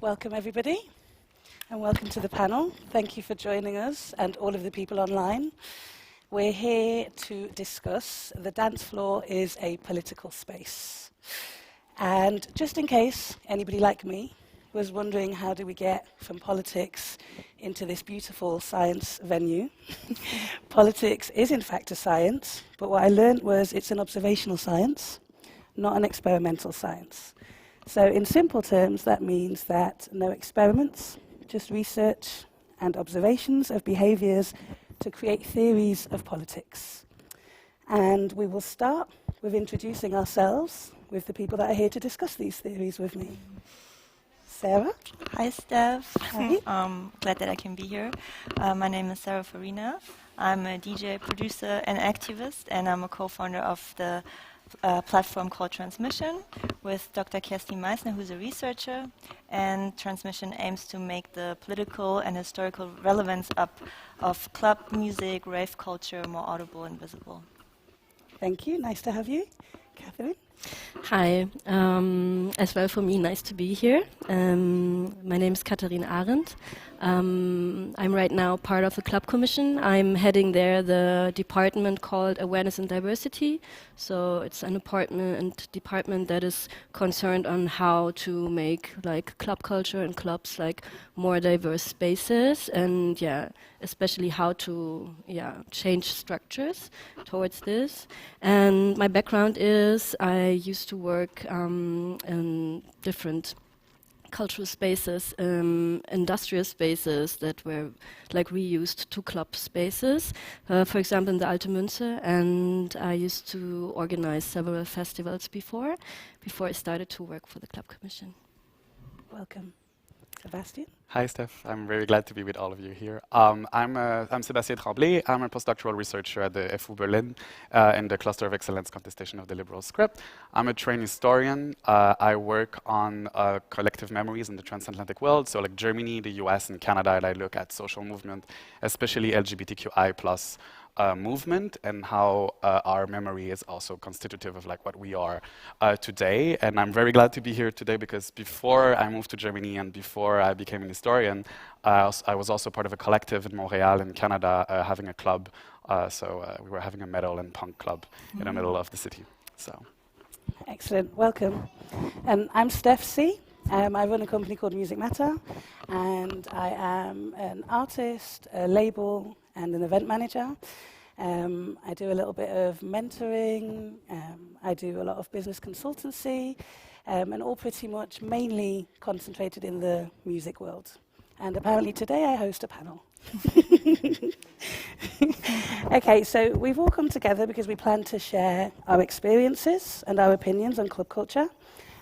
Welcome everybody, and welcome to the panel. Thank you for joining us and all of the people online. We're here to discuss the dance floor is a political space. And just in case anybody like me was wondering how do we get from politics into this beautiful science venue, politics is in fact a science, but what I learned was it's an observational science, not an experimental science. So in simple terms, that means that no experiments, just research and observations of behaviors to create theories of politics. And we will start with introducing ourselves with the people that are here to discuss these theories with me. Sarah? Hi, Steph. Hi. Glad that I can be here. My name is Sarah Farina. I'm a DJ, producer, and activist, and I'm a co-founder of the platform called Transmission with Dr. Kerstin Meissner, who's a researcher. And Transmission aims to make the political and historical relevance up of club music, rave culture more audible and visible. Thank you. Nice to have you. Katharin? Hi, as well for me, nice to be here. My name is Katharin Ahrend. I'm right now part of the Clubcommission. I'm heading there the department called Awareness and Diversity. So it's an department that is concerned on how to make like club culture and clubs like more diverse spaces, and especially how to change structures towards this. And my background is I used to work in different cultural spaces, industrial spaces that were like reused to club spaces, for example in the Alte Münze, and I used to organize several festivals before I started to work for the Clubcommission. Welcome. Sébastien? Hi, Steph. I'm very glad to be with all of you here. I'm Sébastien Tremblay. I'm a postdoctoral researcher at the FU Berlin in the Cluster of Excellence Contestation of the Liberal Script. I'm a trained historian. I work on collective memories in the transatlantic world, so like Germany, the US, and Canada, and I look at social movement, especially LGBTQI+ movement, and how our memory is also constitutive of like what we are today. And I'm very glad to be here today because before I moved to Germany and before I became an historian, I was also part of a collective in Montreal in Canada having a club. We were having a metal and punk club in the middle of the city. So, excellent, welcome. I'm Steph C. I run a company called Music Matter, and I am an artist, a label, and an event manager. I do a little bit of mentoring, I do a lot of business consultancy, and all pretty much mainly concentrated in the music world. And apparently today I host a panel. Okay, so we've all come together because we plan to share our experiences and our opinions on club culture,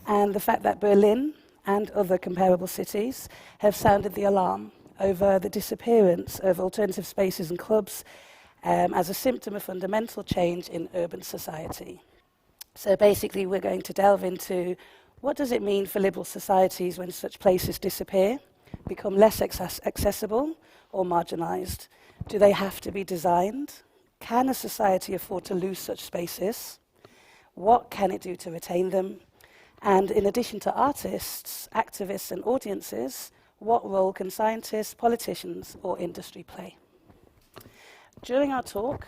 and the fact that Berlin and other comparable cities have sounded the alarm over the disappearance of alternative spaces and clubs as a symptom of fundamental change in urban society. So basically we're going to delve into what does it mean for liberal societies when such places disappear, become less accessible or marginalized? Do they have to be designed? Can a society afford to lose such spaces? What can it do to retain them? And in addition to artists, activists and audiences, what role can scientists, politicians or industry play? During our talk,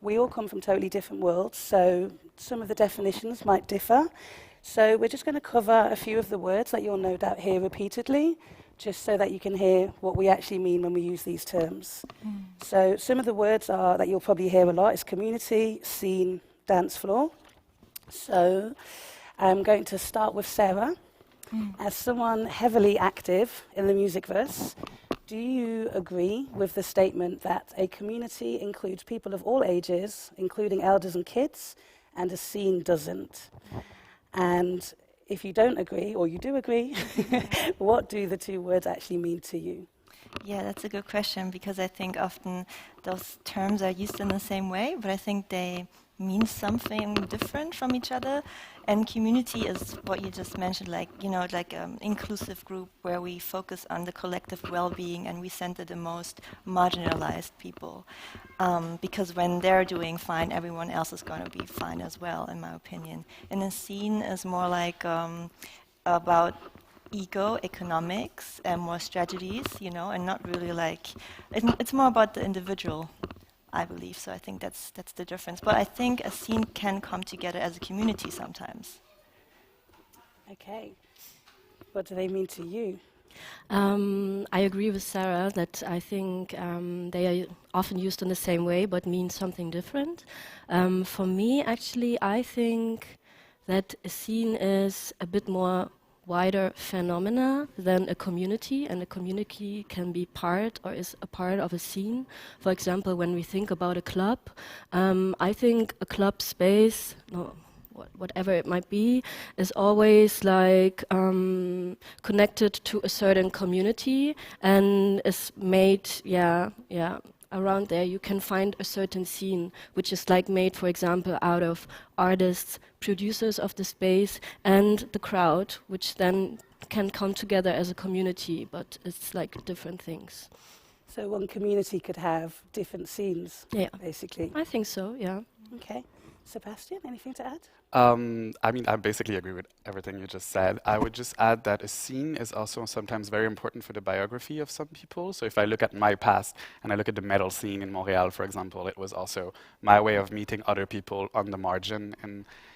we all come from totally different worlds, so some of the definitions might differ. So we're just going to cover a few of the words that you'll no doubt hear repeatedly, just so that you can hear what we actually mean when we use these terms. So some of the words that you'll probably hear a lot is community, scene, dance floor. So I'm going to start with Sarah. As someone heavily active in the musicverse, do you agree with the statement that a community includes people of all ages, including elders and kids, and a scene doesn't? And if you don't agree, or you do agree, what do the two words actually mean to you? Yeah, that's a good question, because I think often those terms are used in the same way, but I think they mean something different from each other. And community is what you just mentioned, like, you know, like an inclusive group where we focus on the collective well-being and we center the most marginalized people. Because when they're doing fine, everyone else is going to be fine as well, in my opinion. And the scene is more like about ego, economics, and more strategies, you know, and not really like, it's more about the individual, I believe. So I think that's the difference. But I think a scene can come together as a community sometimes. Okay. What do they mean to you? I agree with Sarah that I think they are often used in the same way but mean something different. For me, actually, I think that a scene is a bit more wider phenomena than a community, and a community can be part or is a part of a scene. For example, when we think about a club, I think a club space, whatever it might be, is always like connected to a certain community and is made, around there you can find a certain scene which is like made, for example, out of artists, producers of the space and the crowd, which then can come together as a community, but it's like different things. So one community could have different scenes, basically. I think so, yeah. Okay. Sébastien, anything to add? I mean, I basically agree with everything you just said. I would just add that a scene is also sometimes very important for the biography of some people. So if I look at my past and I look at the metal scene in Montreal, for example, it was also my way of meeting other people on the margin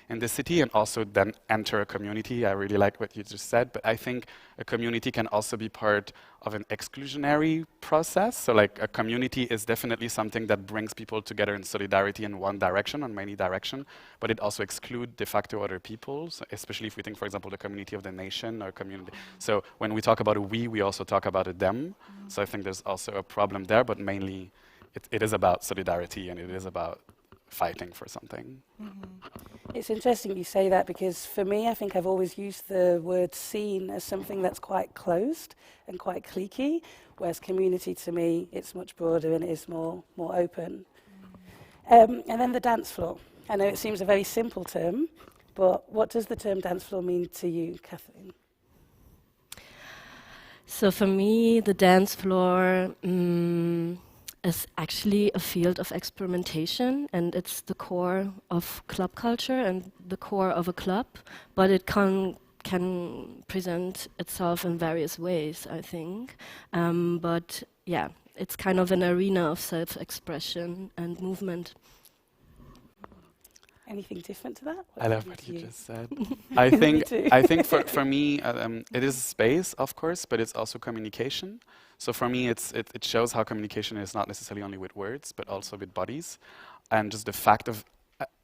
in the city and also then enter a community. I really like what you just said, but I think a community can also be part of an exclusionary process. So like a community is definitely something that brings people together in solidarity in one direction, on many directions, but it also excludes de facto other people, so especially if we think, for example, the community of the nation or community. So when we talk about a we also talk about a them. So I think there's also a problem there, but mainly it is about solidarity and it is about fighting for something. It's interesting you say that, because for me, I think I've always used the word scene as something that's quite closed and quite cliquey, whereas community to me, it's much broader and it is more open. And then the dance floor. I know it seems a very simple term, but what does the term dance floor mean to you, Katharin? So for me, the dance floor is actually a field of experimentation, and it's the core of club culture and the core of a club, but it can present itself in various ways, I think. But yeah, it's kind of an arena of self-expression and movement. Anything different to that? I love what you just said. I think for me, it is space, of course, but it's also communication. So for me, it shows how communication is not necessarily only with words, but also with bodies. And just the fact of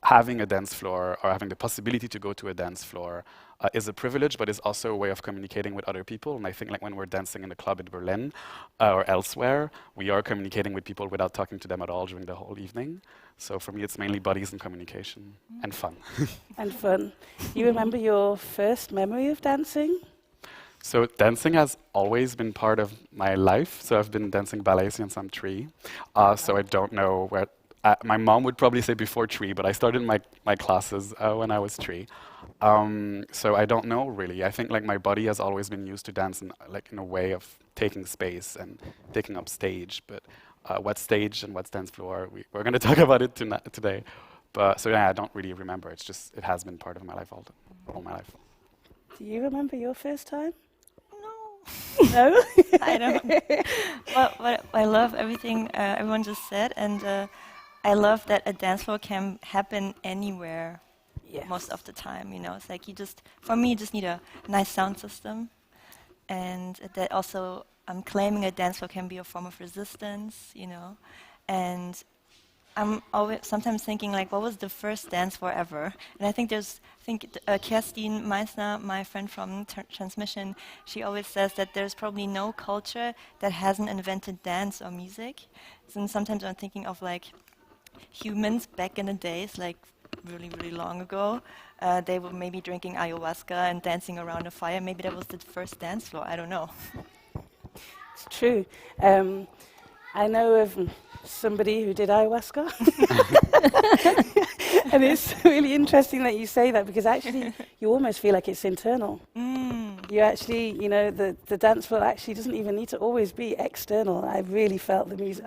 having a dance floor or having the possibility to go to a dance floor is a privilege, but it's also a way of communicating with other people. And I think like when we're dancing in a club in Berlin or elsewhere, we are communicating with people without talking to them at all during the whole evening. So for me, it's mainly bodies and communication and fun. And fun. You remember your first memory of dancing? So dancing has always been part of my life. So I've been dancing ballet since I'm 3. So I don't know where. My mom would probably say before 3, but I started my classes when I was 3. So I don't know really. I think like my body has always been used to dance in a way of taking space and taking up stage. But what stage and what's dance floor, we're going to talk about it today. But so yeah, I don't really remember. It's just it has been part of my life all my life. Do you remember your first time? No, I don't. Well, I love everything everyone just said, and I love that a dance floor can happen anywhere. Yes. Most of the time, you know, it's like for me, you just need a nice sound system, and that also claiming a dance floor can be a form of resistance, you know, and I'm always sometimes thinking like, what was the first dance floor ever? And I think Kerstin Meissner, my friend from Transmission, she always says that there's probably no culture that hasn't invented dance or music. And sometimes I'm thinking of like humans back in the days, like really, really long ago. They were maybe drinking ayahuasca and dancing around a fire. Maybe that was the first dance floor. I don't know. It's true. I know of somebody who did ayahuasca. And it's really interesting that you say that, because actually you almost feel like it's internal. You actually, you know, the dance floor actually doesn't even need to always be external. I really felt the music.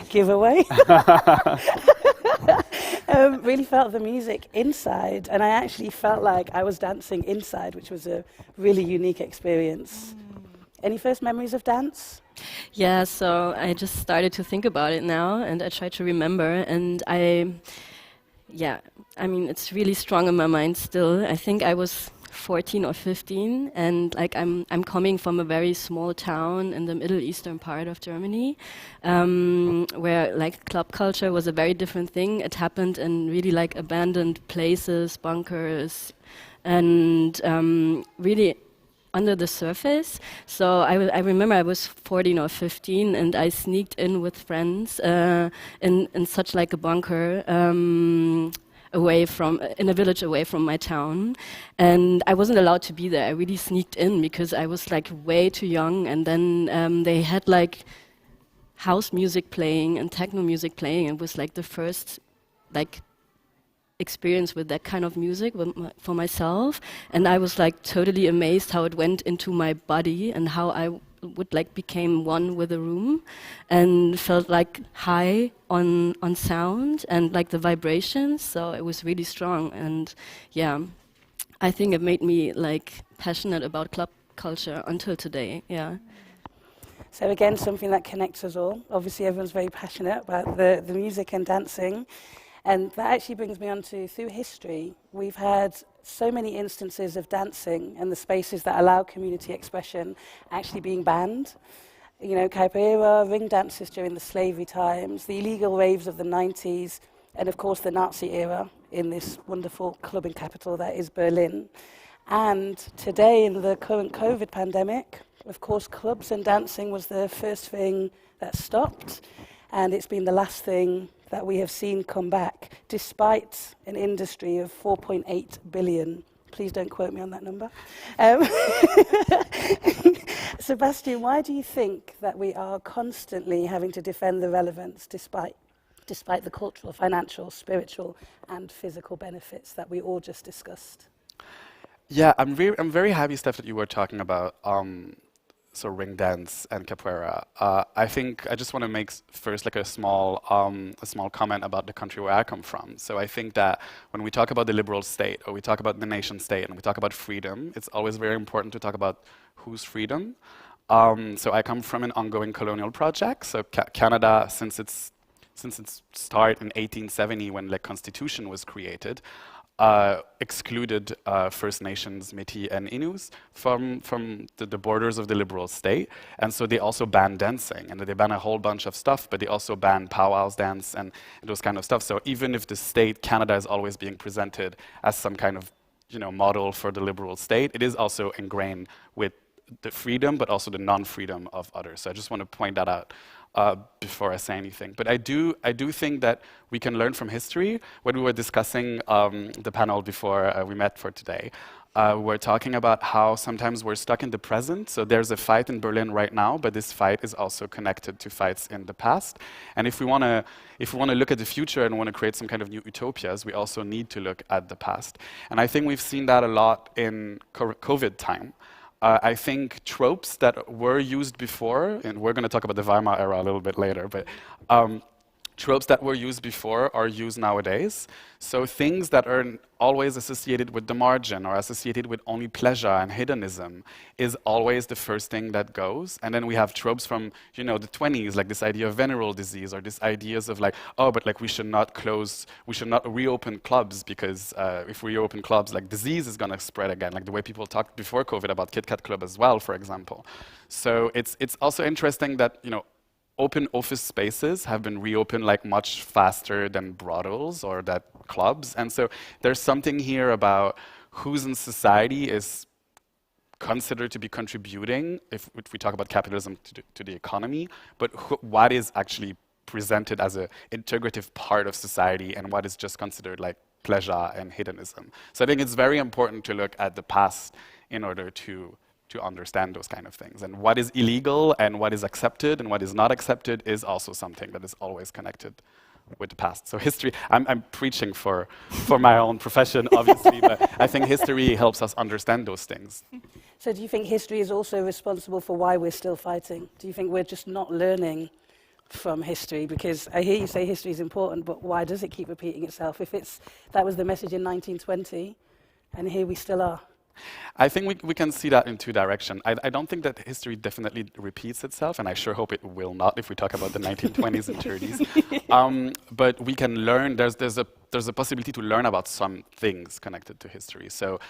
Giveaway. really felt the music inside, and I actually felt like I was dancing inside, which was a really unique experience. Any first memories of dance? Yeah, so I just started to think about it now, and I try to remember, and I mean, it's really strong in my mind still. I think I was 14 or 15, and like I'm coming from a very small town in the Middle Eastern part of Germany, where like club culture was a very different thing. It happened in really like abandoned places, bunkers, and really under the surface. So I remember I was 14 or 15, and I sneaked in with friends in such like a bunker in a village away from my town, and I wasn't allowed to be there. I really sneaked in because I was like way too young, and then they had like house music playing and techno music playing. It was like the first like experience with that kind of music for myself, and I was like totally amazed how it went into my body and how I would like became one with the room and felt like high on sound and like the vibrations. So it was really strong, and yeah, I think it made me like passionate about club culture until today. Yeah. So again, something that connects us all. Obviously, everyone's very passionate about the music and dancing. And that actually brings me on to, through history, we've had so many instances of dancing and the spaces that allow community expression actually being banned. You know, capoeira, ring dances during the slavery times, the illegal raves of the 90s, and of course the Nazi era in this wonderful clubbing capital that is Berlin. And today, in the current COVID pandemic, of course, clubs and dancing was the first thing that stopped, and it's been the last thing that we have seen come back, despite an industry of 4.8 billion. Please don't quote me on that number. Sébastien, why do you think that we are constantly having to defend the relevance despite the cultural, financial, spiritual, and physical benefits that we all just discussed? Yeah, I'm very happy, Steph, that you were talking about so ring dance and capoeira. I think I just want to make first like a small comment about the country where I come from. So I think that when we talk about the liberal state, or we talk about the nation state, and we talk about freedom, it's always very important to talk about whose freedom. So I come from an ongoing colonial project. So Canada, since its start in 1870, when the Constitution was created, excluded First Nations, Métis, and Inuits from the borders of the liberal state. And so they also banned dancing, and they banned a whole bunch of stuff, but they also banned powwows dance and those kind of stuff. So even if the state, Canada, is always being presented as some kind of model for the liberal state, it is also ingrained with the freedom, but also the non-freedom of others. So I just want to point that out before I say anything. But I do think that we can learn from history. When we were discussing the panel before we met for today, we were talking about how sometimes we're stuck in the present. So there's a fight in Berlin right now, but this fight is also connected to fights in the past. And if we want to look at the future and want to create some kind of new utopias, we also need to look at the past. And I think we've seen that a lot in COVID time. I think tropes that were used before, and we're going to talk about the Weimar era a little bit later, but tropes that were used before are used nowadays. So things that are always associated with the margin or associated with only pleasure and hedonism is always the first thing that goes. And then we have tropes from the 20s, like this idea of venereal disease, or this ideas of like, oh, but like we should not reopen clubs because if we reopen clubs, like disease is going to spread again, like the way people talked before COVID about Kit Kat Club as well, for example. So it's also interesting that open office spaces have been reopened like much faster than brothels or that clubs. And so there's something here about who's in society is considered to be contributing, if we talk about capitalism, to the economy, but what is actually presented as an integrative part of society and what is just considered like pleasure and hedonism. So I think it's very important to look at the past in order to understand those kind of things. And what is illegal and what is accepted and what is not accepted is also something that is always connected with the past. So history, I'm preaching for my own profession, obviously, but I think history helps us understand those things. So do you think history is also responsible for why we're still fighting? Do you think we're just not learning from history? Because I hear you say history is important, but why does it keep repeating itself? If that was the message in 1920, and here we still are. I think we can see that in two directions. I don't think that history definitely repeats itself, and I sure hope it will not if we talk about the 1920s and 30s. But we can learn, there's a possibility to learn about some things connected to history. So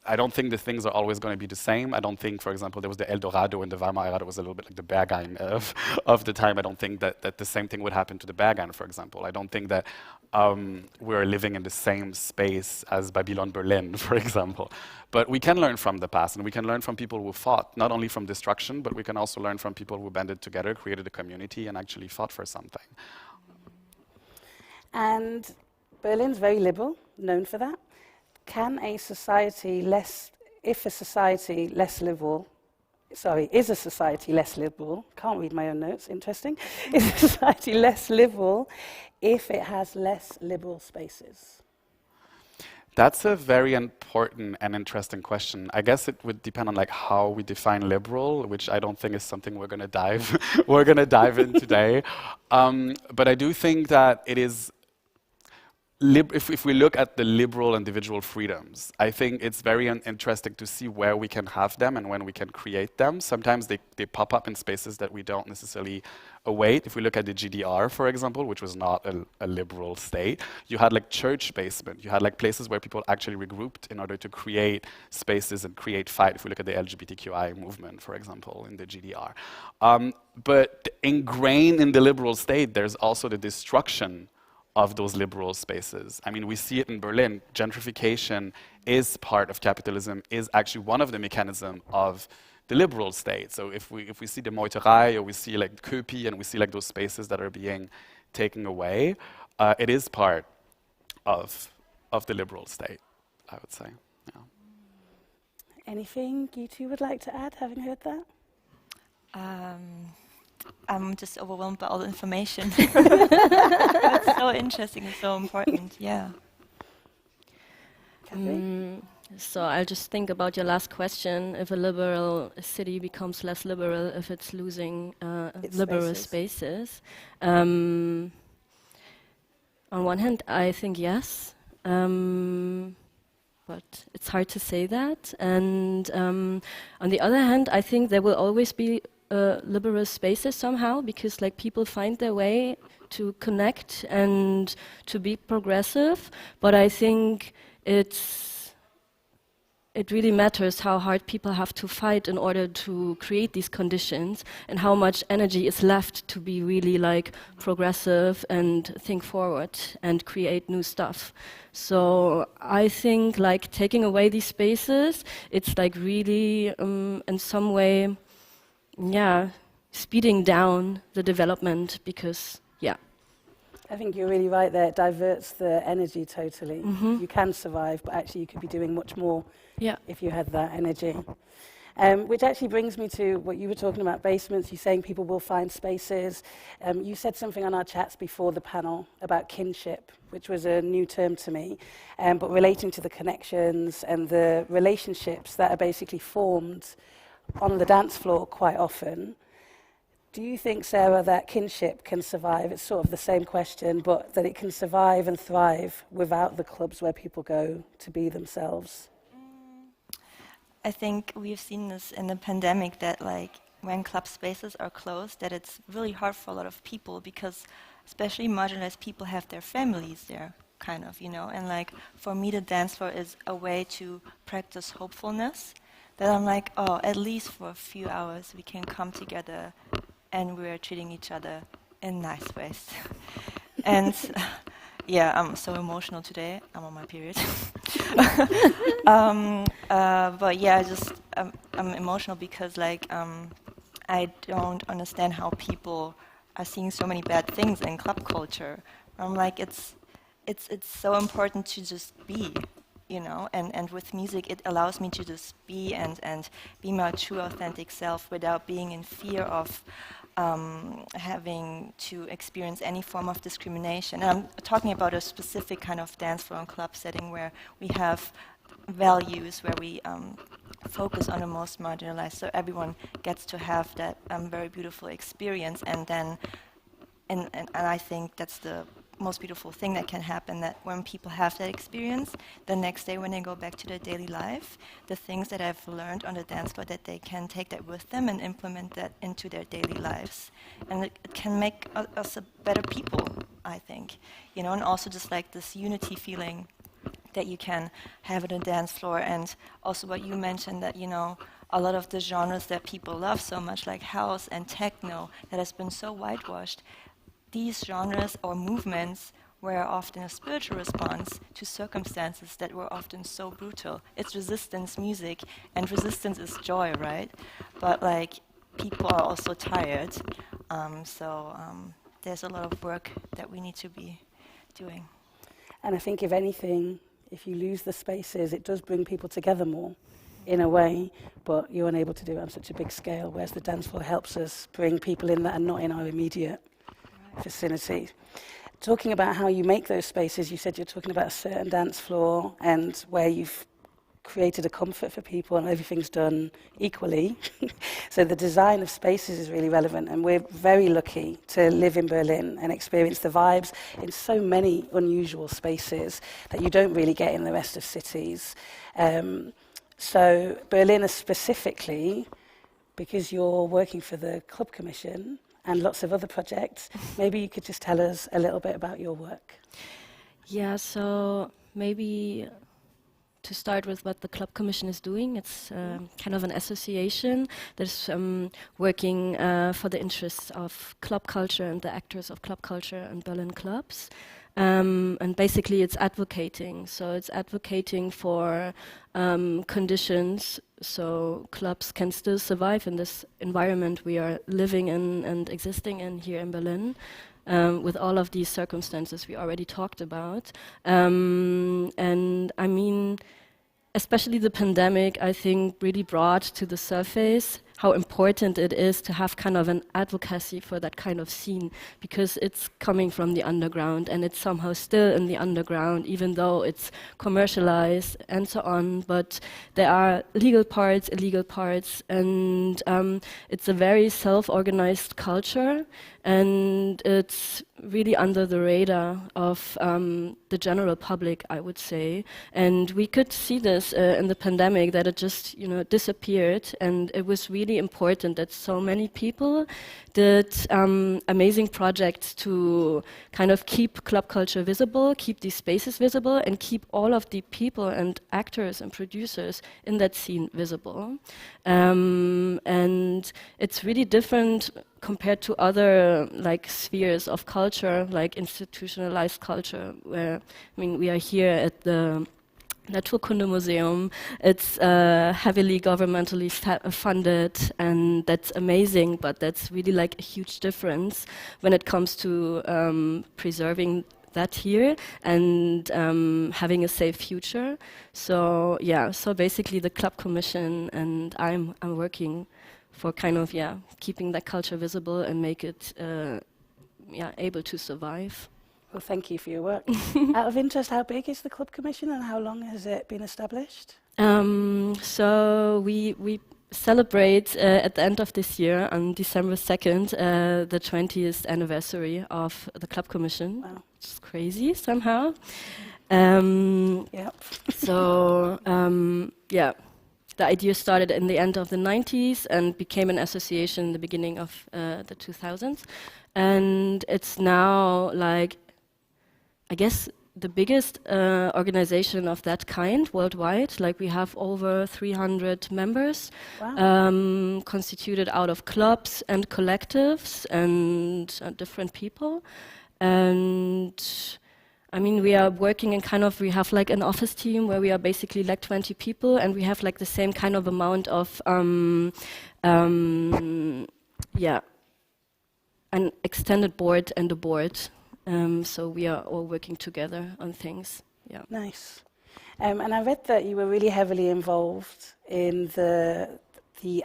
I don't think the things are always going to be the same. I don't think, for example, there was the El Dorado in the Weimar era that was a little bit like the Berghain of the time. I don't think that the same thing would happen to the Berghain, for example. I don't think that we're living in the same space as Babylon Berlin, for example. But we can learn from the past, and we can learn from people who fought, not only from destruction, but we can also learn from people who banded together, created a community, and actually fought for something. And Berlin's very liberal, known for that. Can a society is a society less liberal, can't read my own notes, interesting. Is a society less liberal if it has less liberal spaces? That's a very important and interesting question. I guess it would depend on how we define liberal, which I don't think is something we're going to dive in today. But I do think that it is. If we look at the liberal individual freedoms, I think it's very interesting to see where we can have them and when we can create them. Sometimes they pop up in spaces that we don't necessarily await. If we look at the GDR, for example, which was not a liberal state, you had church basement, you had places where people actually regrouped in order to create spaces and create fight. If we look at the LGBTQI movement, for example, in the GDR. But ingrained in the liberal state, there's also the destruction of those liberal spaces. I mean, we see it in Berlin. Gentrification is part of capitalism, is actually one of the mechanisms of the liberal state. So if we see the Meuterei, or we see Köpi, and we see those spaces that are being taken away, it is part of the liberal state, I would say. Yeah. Anything you two would like to add, having heard that? I'm just overwhelmed by all the information. It's so interesting and so important, yeah. So I'll just think about your last question. If a liberal city becomes less liberal, if it's losing liberal spaces. On one hand, I think yes. But it's hard to say that. And on the other hand, I think there will always be liberal spaces somehow, because people find their way to connect and to be progressive. But I think it really matters how hard people have to fight in order to create these conditions, and how much energy is left to be really progressive and think forward and create new stuff. So I think taking away these spaces, it's really in some way, speeding down the development, because, I think you're really right there. It diverts the energy totally. Mm-hmm. You can survive, but actually you could be doing much more if you had that energy. Which actually brings me to what you were talking about, basements. You're saying people will find spaces. You said something on our chats before the panel about kinship, which was a new term to me, but relating to the connections and the relationships that are basically formed on the dance floor quite often. Do you think, Sarah, that kinship can survive? It's sort of the same question, but that it can survive and thrive without the clubs where people go to be themselves? I think we've seen this in the pandemic, that when club spaces are closed, that it's really hard for a lot of people, because especially marginalized people have their families there, kind of, and for me the dance floor is a way to practice hopefulness, that I'm at least for a few hours we can come together and we're treating each other in nice ways. And I'm so emotional today. I'm on my period. But I'm emotional because I don't understand how people are seeing so many bad things in club culture. I'm it's so important to just be. And with music, it allows me to just be and be my true, authentic self without being in fear of having to experience any form of discrimination. And I'm talking about a specific kind of dance floor and club setting where we have values, where we focus on the most marginalized, so everyone gets to have that very beautiful experience, and then and I think that's the most beautiful thing that can happen, that when people have that experience, the next day when they go back to their daily life, the things that I've learned on the dance floor, that they can take that with them and implement that into their daily lives. And it can make us a better people, I think. You know, and also just like this unity feeling that you can have at a dance floor. And also what you mentioned, that, you know, a lot of the genres that people love so much, like house and techno, that has been so whitewashed, these genres or movements were often a spiritual response to circumstances that were often so brutal. It's resistance music, and resistance is joy, right? But like, people are also tired, so there's a lot of work that we need to be doing. And I think if anything, if you lose the spaces, it does bring people together more in a way, but you're unable to do it on such a big scale, whereas the dance floor helps us bring people in that are not in our immediate vicinity. Talking about how you make those spaces, you said you're talking about a certain dance floor and where you've created a comfort for people and everything's done equally. So the design of spaces is really relevant, and we're very lucky to live in Berlin and experience the vibes in so many unusual spaces that you don't really get in the rest of cities. So Berlin is specifically, because you're working for the Clubcommission and lots of other projects, maybe you could just tell us a little bit about your work. Yeah, so maybe to start with what the Clubcommission is doing, it's kind of an association that's working for the interests of club culture and the actors of club culture and Berlin clubs. And basically it's advocating. So it's advocating for conditions so clubs can still survive in this environment we are living in and existing in here in Berlin. With all of these circumstances we already talked about. And I mean, especially the pandemic, I think, really brought to the surface how important it is to have kind of an advocacy for that kind of scene, because it's coming from the underground and it's somehow still in the underground, even though it's commercialized and so on. But there are legal parts, illegal parts, and it's a very self-organized culture, and it's really under the radar of the general public, I would say. And we could see this in the pandemic, that it just, disappeared, and it was really important that so many people did amazing projects to kind of keep club culture visible, keep these spaces visible, and keep all of the people and actors and producers in that scene visible. And it's really different compared to other spheres of culture, like institutionalized culture, where, we are here at the Naturkundemuseum. It's heavily governmentally funded, and that's amazing, but that's really a huge difference when it comes to preserving that here and having a safe future. So so basically the Clubcommission and I'm working for kind of keeping that culture visible and make it able to survive. Well, thank you for your work. Out of interest, how big is the Clubcommission and how long has it been established? So we celebrate at the end of this year, on December 2nd, the 20th anniversary of the Clubcommission. Wow. Which is crazy somehow. Yep. So the idea started in the end of the 90s and became an association in the beginning of the 2000s. And it's now I guess the biggest organization of that kind worldwide. We have over 300 members. Wow. Constituted out of clubs and collectives and different people. And we are working in we have an office team where we are basically 20 people, and we have the same kind of amount of an extended board and a board. So we are all working together on things. Yeah. Nice. And I read that you were really heavily involved in the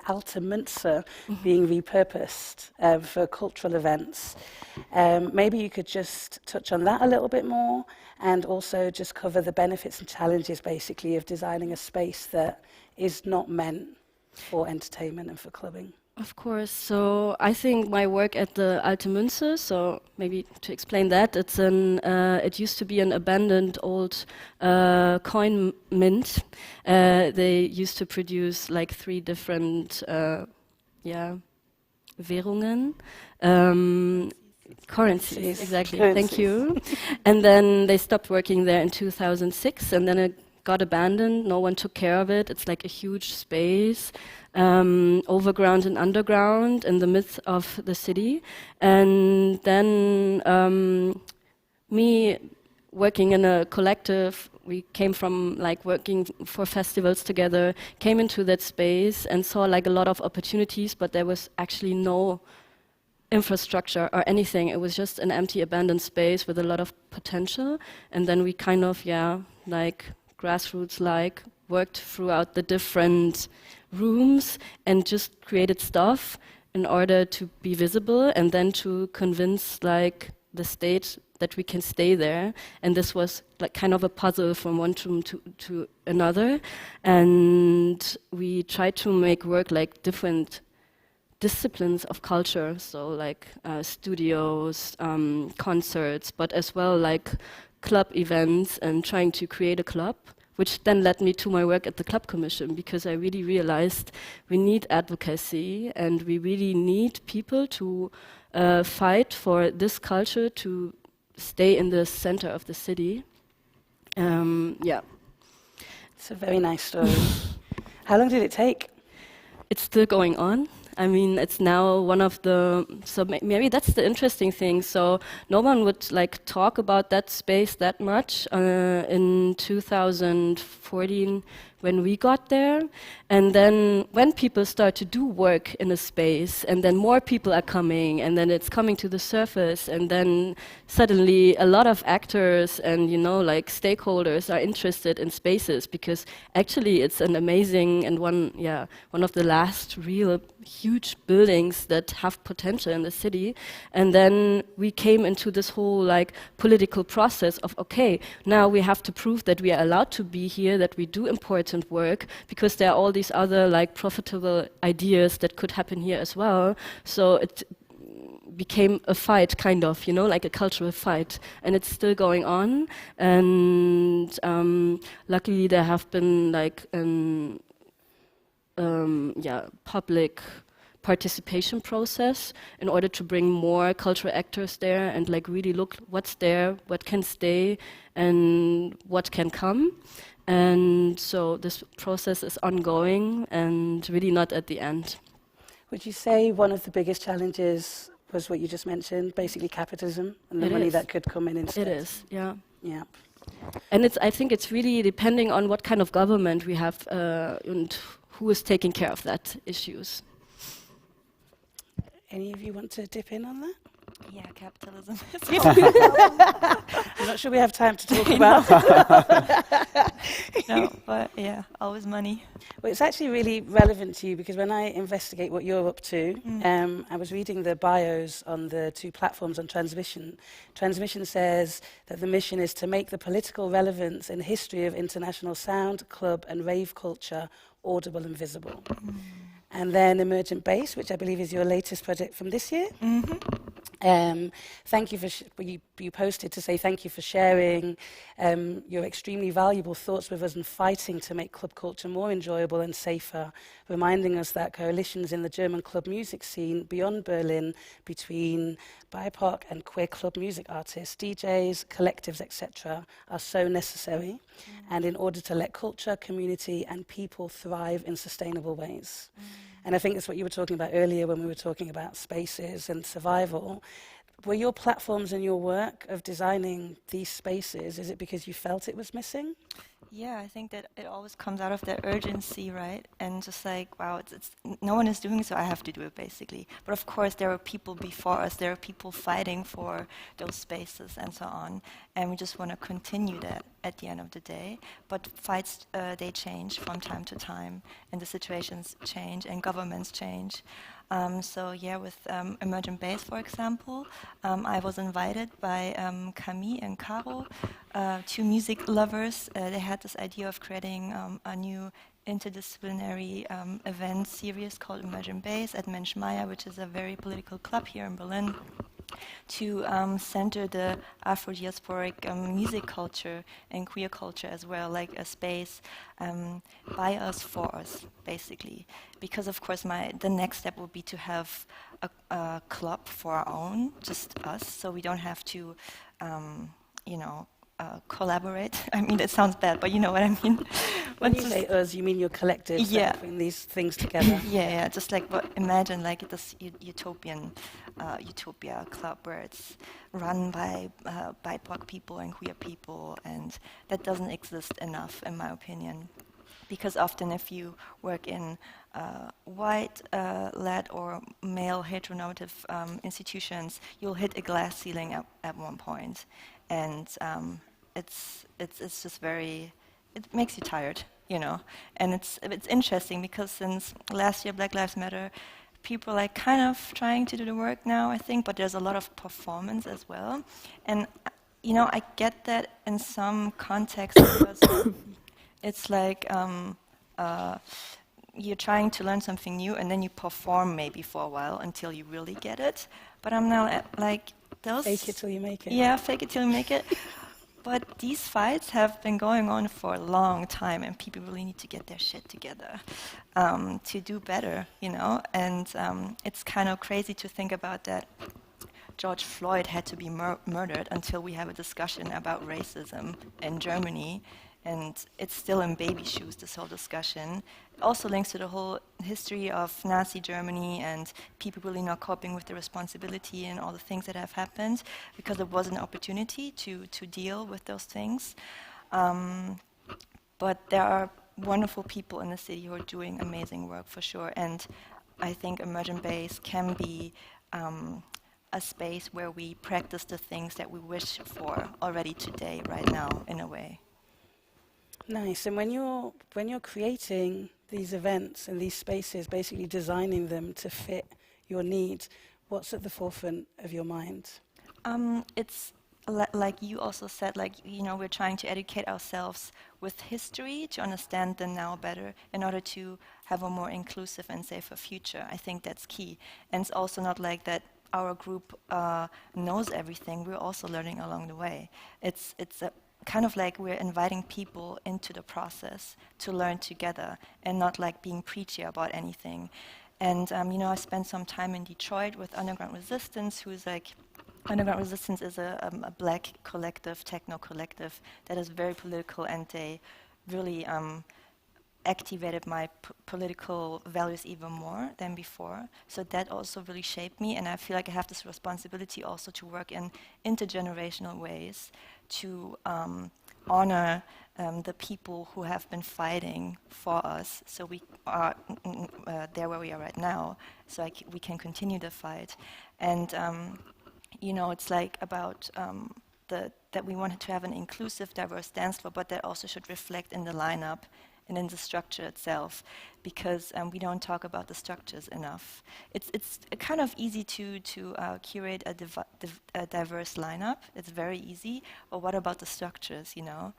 Alte Münze being repurposed for cultural events. Maybe you could just touch on that a little bit more, and also just cover the benefits and challenges, basically, of designing a space that is not meant for entertainment and for clubbing. Of course. So I think my work at the Alte Münze, so maybe to explain that, it used to be an abandoned old coin mint. They used to produce like 3 different Währungen. Currencies, exactly. Currencies. Thank you. And then they stopped working there in 2006, and then it got abandoned. No one took care of it. It's like a huge space, overground and underground, in the midst of the city. And then me working in a collective, we came from like working for festivals together, came into that space and saw like a lot of opportunities, but there was actually no infrastructure or anything. It was just an empty abandoned space with a lot of potential. And then we kind of, like grassroots worked throughout the different rooms and just created stuff in order to be visible and then to convince like the state that we can stay there. And this was like kind of a puzzle from one room to another. And we tried to make work like different disciplines of culture, so like studios, concerts, but as well like club events and trying to create a club, which then led me to my work at the Clubcommission, because I really realized we need advocacy and we really need people to fight for this culture to stay in the center of the city. It's a very nice story. How long did it take? It's still going on. I mean, it's now one of the, so maybe that's the interesting thing. So no one would like talk about that space that much in 2014 when we got there. And then when people start to do work in a space, and then more people are coming, and then it's coming to the surface, and then suddenly a lot of actors and, you know, like stakeholders are interested in spaces, because actually it's an amazing and one of the last real huge buildings that have potential in the city. And then we came into this whole like political process of, okay, now we have to prove that we are allowed to be here, that we do important work, because there are all these other like profitable ideas that could happen here as well. So it became a fight, kind of, you know, like a cultural fight, and it's still going on. And luckily there have been like public participation process in order to bring more cultural actors there and like really look what's there, what can stay, and what can come. And so this process is ongoing and really not at the end. Would you say one of the biggest challenges was what you just mentioned, basically capitalism and the money that could come in instead? It is, yeah. Yeah. And I think it's really depending on what kind of government we have and who is taking care of that issues. Any of you want to dip in on that? Yeah, capitalism. I'm not sure we have time to talk about. No, but yeah, always money. Well, it's actually really relevant to you, because when I investigate what you're up to, I was reading the bios on the 2 platforms on Transmission. Transmission says that the mission is to make the political relevance and history of international sound, club and rave culture audible and visible. And then Emergent Base, which I believe is your latest project from this year. Thank you for you posted to say thank you for sharing your extremely valuable thoughts with us and fighting to make club culture more enjoyable and safer, reminding us that coalitions in the German club music scene beyond Berlin between BIPOC and queer club music artists, DJs, collectives, etc., are so necessary, and in order to let culture, community and people thrive in sustainable ways. And I think that's what you were talking about earlier when we were talking about spaces and survival. Were your platforms and your work of designing these spaces, is it because you felt it was missing? Yeah, I think that it always comes out of that urgency, right? And just like, wow, it's no one is doing it, so I have to do it, basically. But of course, there are people before us. There are people fighting for those spaces and so on. And we just want to continue that at the end of the day. But fights, they change from time to time. And the situations change and governments change. So yeah, with Emergent Base, for example, I was invited by Camille and Caro, 2 music lovers. They had this idea of creating a new interdisciplinary event series called Emergent Base at Menschmeyer, which is a very political club here in Berlin, to center the Afro-diasporic music culture and queer culture as well, like a space by us, for us, basically. Because of course the next step would be to have a club for our own, just us, so we don't have to, collaborate. I mean, it sounds bad, but you know what I mean. When you say us, you mean your collective, yeah. putting these things together. Yeah, just like imagine like this utopia club where it's run by BIPOC people and queer people, and that doesn't exist enough, in my opinion. Because often if you work in white-led or male heteronormative institutions, you'll hit a glass ceiling at one point. And it's just very, it makes you tired, you know. And it's interesting because since last year Black Lives Matter, people are like kind of trying to do the work now, I think, but there's a lot of performance as well. And, you know, I get that in some contexts because it's like you're trying to learn something new and then you perform maybe for a while until you really get it. But I'm now like those... Fake it till you make it. Yeah, fake it till you make it. But these fights have been going on for a long time, and people really need to get their shit together to do better, you know? And it's kind of crazy to think about that George Floyd had to be murdered until we have a discussion about racism in Germany. And it's still in baby shoes, this whole discussion. It also links to the whole history of Nazi Germany and people really not coping with the responsibility and all the things that have happened, because there was an opportunity to deal with those things. But there are wonderful people in the city who are doing amazing work, for sure. And I think Emergent Base can be a space where we practice the things that we wish for already today, right now, in a way. Nice. And when you're creating these events and these spaces, basically designing them to fit your needs, what's at the forefront of your mind? It's like you also said, like, you know, we're trying to educate ourselves with history to understand the now better in order to have a more inclusive and safer future. I think that's key. And it's also not like that our group knows everything. We're also learning along the way. It's a kind of like we're inviting people into the process to learn together and not like being preachy about anything. And, you know, I spent some time in Detroit with Underground Resistance, who's like, Underground Resistance is a black collective, techno collective that is very political, and they really activated my political values even more than before. So that also really shaped me, and I feel like I have this responsibility also to work in intergenerational ways to honor the people who have been fighting for us, so we are there where we are right now, so we can continue the fight. And you know, it's like about that we wanted to have an inclusive, diverse dance floor, but that also should reflect in the lineup and in the structure itself, because we don't talk about the structures enough. It's kind of easy to curate a diverse lineup. It's very easy. But what about the structures, you know?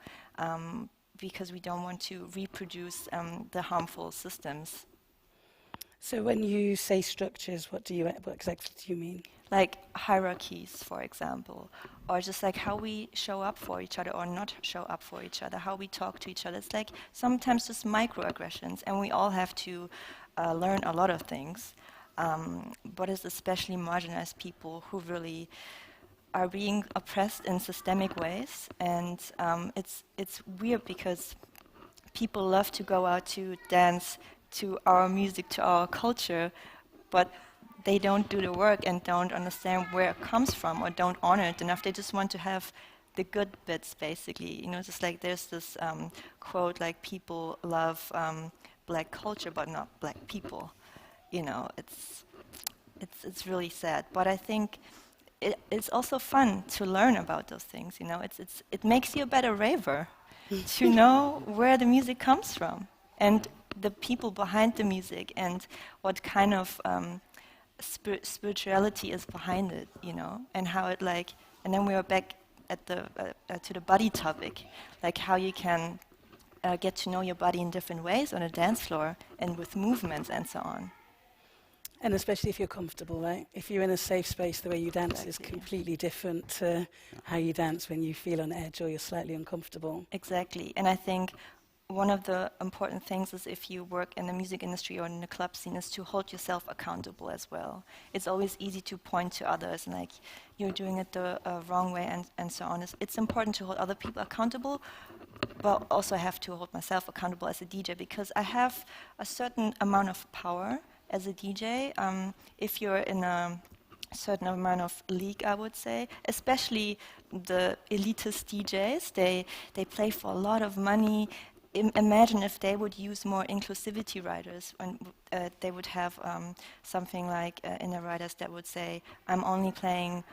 Because we don't want to reproduce the harmful systems. So when you say structures, what exactly do you mean? Like hierarchies, for example, or just like how we show up for each other or not show up for each other, how we talk to each other. It's like sometimes just microaggressions, and we all have to learn a lot of things. But it's especially marginalized people who really are being oppressed in systemic ways, and it's weird because people love to go out to dance to our music, to our culture, but they don't do the work and don't understand where it comes from or don't honor it enough. They just want to have the good bits, basically. You know, just like there's this quote, like, people love black culture but not black people. You know, it's really sad. But I think it's also fun to learn about those things. You know, it makes you a better raver to know where the music comes from and the people behind the music and what kind of spirituality is behind it, you know, and how it like, and then we are back at the to the body topic, like how you can get to know your body in different ways on a dance floor and with movements and so on. And especially if you're comfortable, right? If you're in a safe space, the way you dance is completely different to how you dance when you feel on edge or you're slightly uncomfortable. Exactly. And I think one of the important things is if you work in the music industry or in the club scene is to hold yourself accountable as well. It's always easy to point to others and like, you're doing it the wrong way and so on. It's important to hold other people accountable, but also I have to hold myself accountable as a DJ because I have a certain amount of power as a DJ. If you're in a certain amount of league, I would say, especially the elitist DJs, they play for a lot of money. Imagine if they would use more inclusivity riders, and they would have something like in the riders that would say, I'm only playing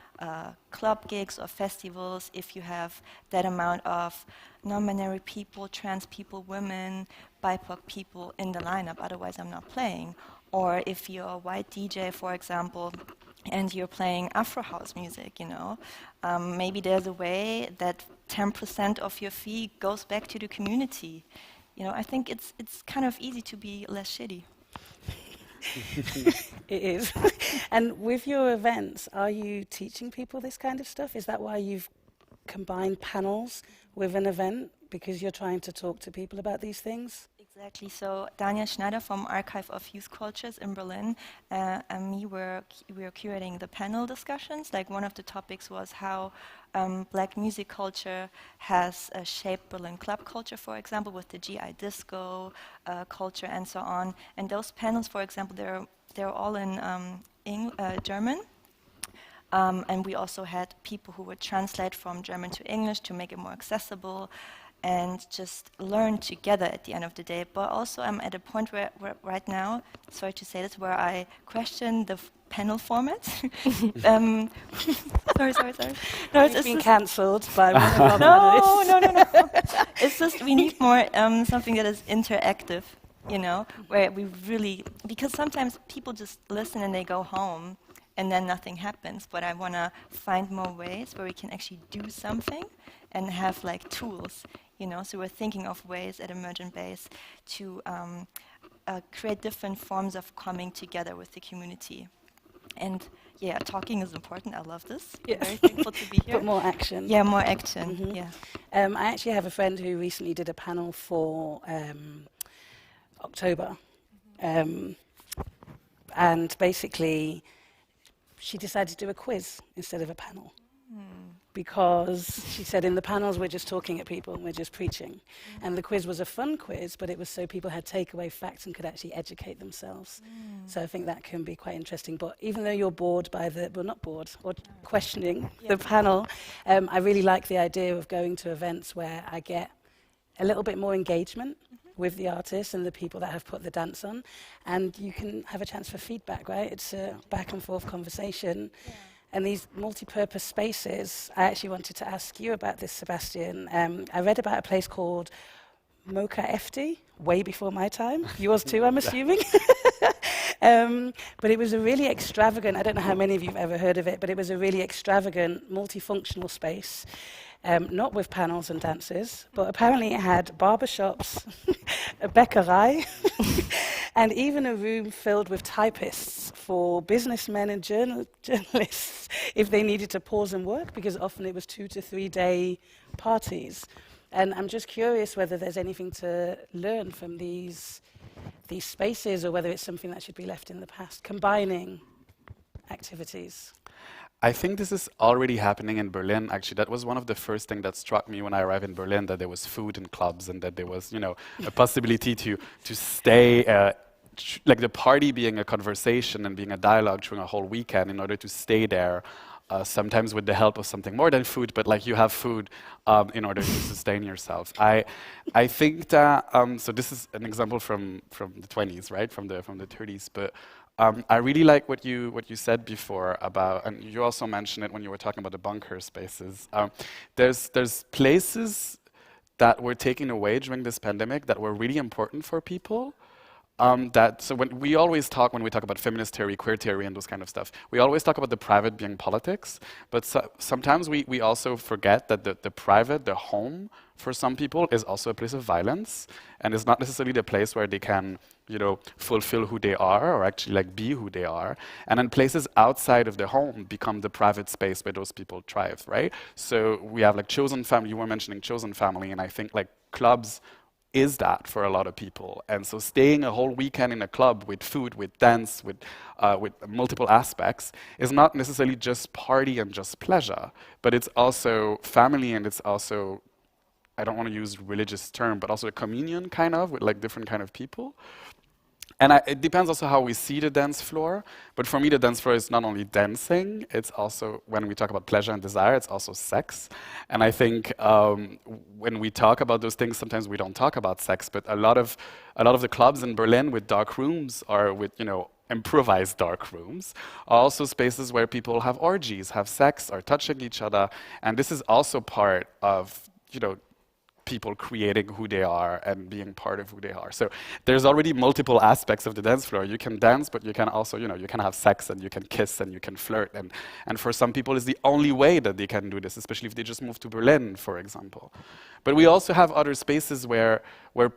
club gigs or festivals if you have that amount of non-binary people, trans people, women, BIPOC people in the lineup, otherwise I'm not playing. Or if you're a white DJ, for example, and you're playing Afro house music, you know, maybe there's a way that 10% of your fee goes back to the community. You know, I think it's kind of easy to be less shitty. It is. And with your events, are you teaching people this kind of stuff? Is that why you've combined panels with an event? Because you're trying to talk to people about these things? Exactly. So Daniel Schneider from Archive of Youth Cultures in Berlin and me were curating the panel discussions. Like one of the topics was how black music culture has shaped Berlin club culture, for example, with the GI disco culture and so on. And those panels, for example, they're all in German. And we also had people who would translate from German to English to make it more accessible and just learn together at the end of the day. But also I'm at a point where right now, sorry to say this, where I question the panel format. Sorry. No, it's been cancelled by No. It's just we need more something that is interactive, you know, where we really, because sometimes people just listen and they go home and then nothing happens. But I want to find more ways where we can actually do something and have like tools, you know. So we're thinking of ways at Emergent Base to create different forms of coming together with the community. And yeah, talking is important. I love this. Yeah. Very thankful to be here. But more action. Yeah, more action. Mm-hmm. Yeah. I actually have a friend who recently did a panel for October. And basically, she decided to do a quiz instead of a panel. Because she said in the panels we're just talking at people and we're just preaching. And the quiz was a fun quiz, but it was so people had takeaway facts and could actually educate themselves. So I think that can be quite interesting. But even though you're bored by not bored, or questioning the panel, I really like the idea of going to events where I get a little bit more engagement with the artists and the people that have put the dance on. And you can have a chance for feedback, right? It's a back and forth conversation. Yeah. And these multi-purpose spaces, I actually wanted to ask you about this, Sébastien. I read about a place called Mocha FD, way before my time. Yours too, I'm assuming. But it was a really extravagant, I don't know how many of you have ever heard of it, but it was a really extravagant, multifunctional space. Not with panels and dances, but apparently it had barbershops, a bäckerei, and even a room filled with typists for businessmen and journalists if they needed to pause and work, because often it was 2 to 3 day parties. And I'm just curious whether there's anything to learn from these spaces, or whether it's something that should be left in the past, combining activities. I think this is already happening in Berlin. Actually, that was one of the first things that struck me when I arrived in Berlin, that there was food in clubs and that there was, you know, a possibility to stay, like the party being a conversation and being a dialogue during a whole weekend in order to stay there, sometimes with the help of something more than food, but like you have food in order to sustain yourself. I think that, so this is an example from the 20s, right, from the 30s, but I really like what you said before about, and you also mentioned it when you were talking about the bunker spaces. There's places that were taken away during this pandemic that were really important for people. So when we talk about feminist theory, queer theory, and those kind of stuff, we always talk about the private being politics. But sometimes we also forget that the private, the home, for some people is also a place of violence, and it's not necessarily the place where they can, fulfill who they are or actually like be who they are. And then places outside of the home become the private space where those people thrive, right? So we have like chosen family. You were mentioning chosen family, and I think like clubs is that for a lot of people. And so staying a whole weekend in a club with food, with dance, with multiple aspects is not necessarily just party and just pleasure, but it's also family, and it's also, I don't want to use religious term, but also a communion kind of with like different kind of people. And it depends also how we see the dance floor. But for me, the dance floor is not only dancing, it's also, when we talk about pleasure and desire, it's also sex. And I think when we talk about those things, sometimes we don't talk about sex, but a lot of the clubs in Berlin with dark rooms or with, improvised dark rooms are also spaces where people have orgies, have sex, are touching each other. And this is also part of, people creating who they are and being part of who they are. So there's already multiple aspects of the dance floor. You can dance, but you can also, you can have sex, and you can kiss, and you can flirt. And for some people, it's the only way that they can do this, especially if they just moved to Berlin, for example. But we also have other spaces where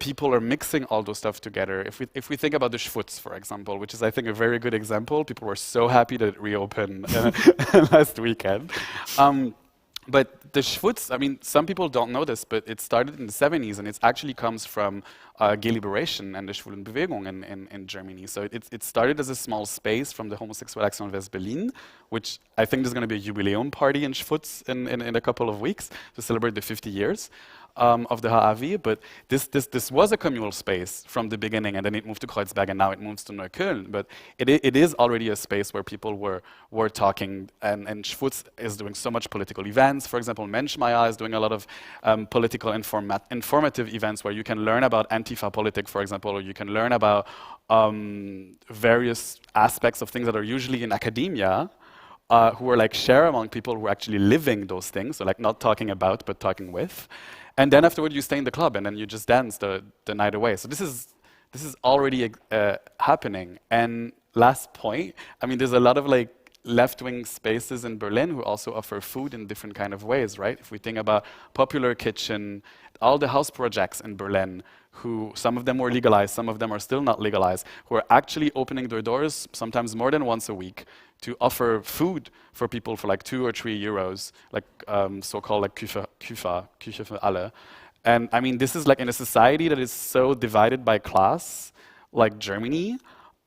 people are mixing all those stuff together. If we think about the Schwutz, for example, which is, I think, a very good example. People were so happy that it reopened last weekend. But the Schwutz, I mean, some people don't know this, but it started in the 70s, and it actually comes from gay liberation and the Schwulenbewegung in Germany. So it started as a small space from the Homosexuelle Action West-Berlin, which I think there's going to be a jubileum party in Schwutz in a couple of weeks to celebrate the 50 years. Of the HAW, but this was a communal space from the beginning, and then it moved to Kreuzberg, and now it moves to Neukölln. But it is already a space where people were talking, and Schwutz is doing so much political events. For example, Menschmeier is doing a lot of political informative events where you can learn about Antifa politics, for example, or you can learn about various aspects of things that are usually in academia, who are like share among people who are actually living those things, so like not talking about, but talking with. And then afterward, you stay in the club, and then you just dance the night away. So this is already happening. And last point, I mean, there's a lot of like left-wing spaces in Berlin who also offer food in different kind of ways, right? If we think about Popular Kitchen, all the house projects in Berlin, who some of them were legalized, some of them are still not legalized, who are actually opening their doors sometimes more than once a week to offer food for people for like 2 or 3 euros, like so-called like Küche für alle. And I mean, this is like in a society that is so divided by class, like Germany.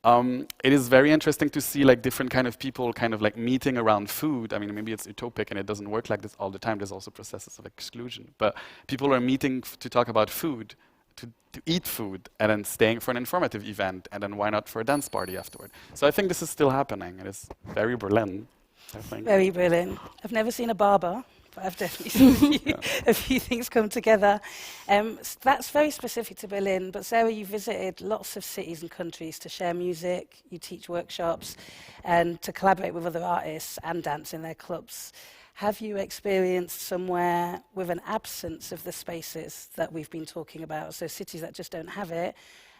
It is very interesting to see like different kind of people kind of like meeting around food. I mean, maybe it's utopic and it doesn't work like this all the time. There's also processes of exclusion. But people are meeting to talk about food, to eat food, and then staying for an informative event, and then why not for a dance party afterward. So I think this is still happening. It is very Berlin, I think. Very Berlin. I've never seen a barber, but I've definitely seen a few things come together. That's very specific to Berlin, but Sarah, you visited lots of cities and countries to share music, you teach workshops, and to collaborate with other artists and dance in their clubs. Have you experienced somewhere with an absence of the spaces that we've been talking about, so cities that just don't have it,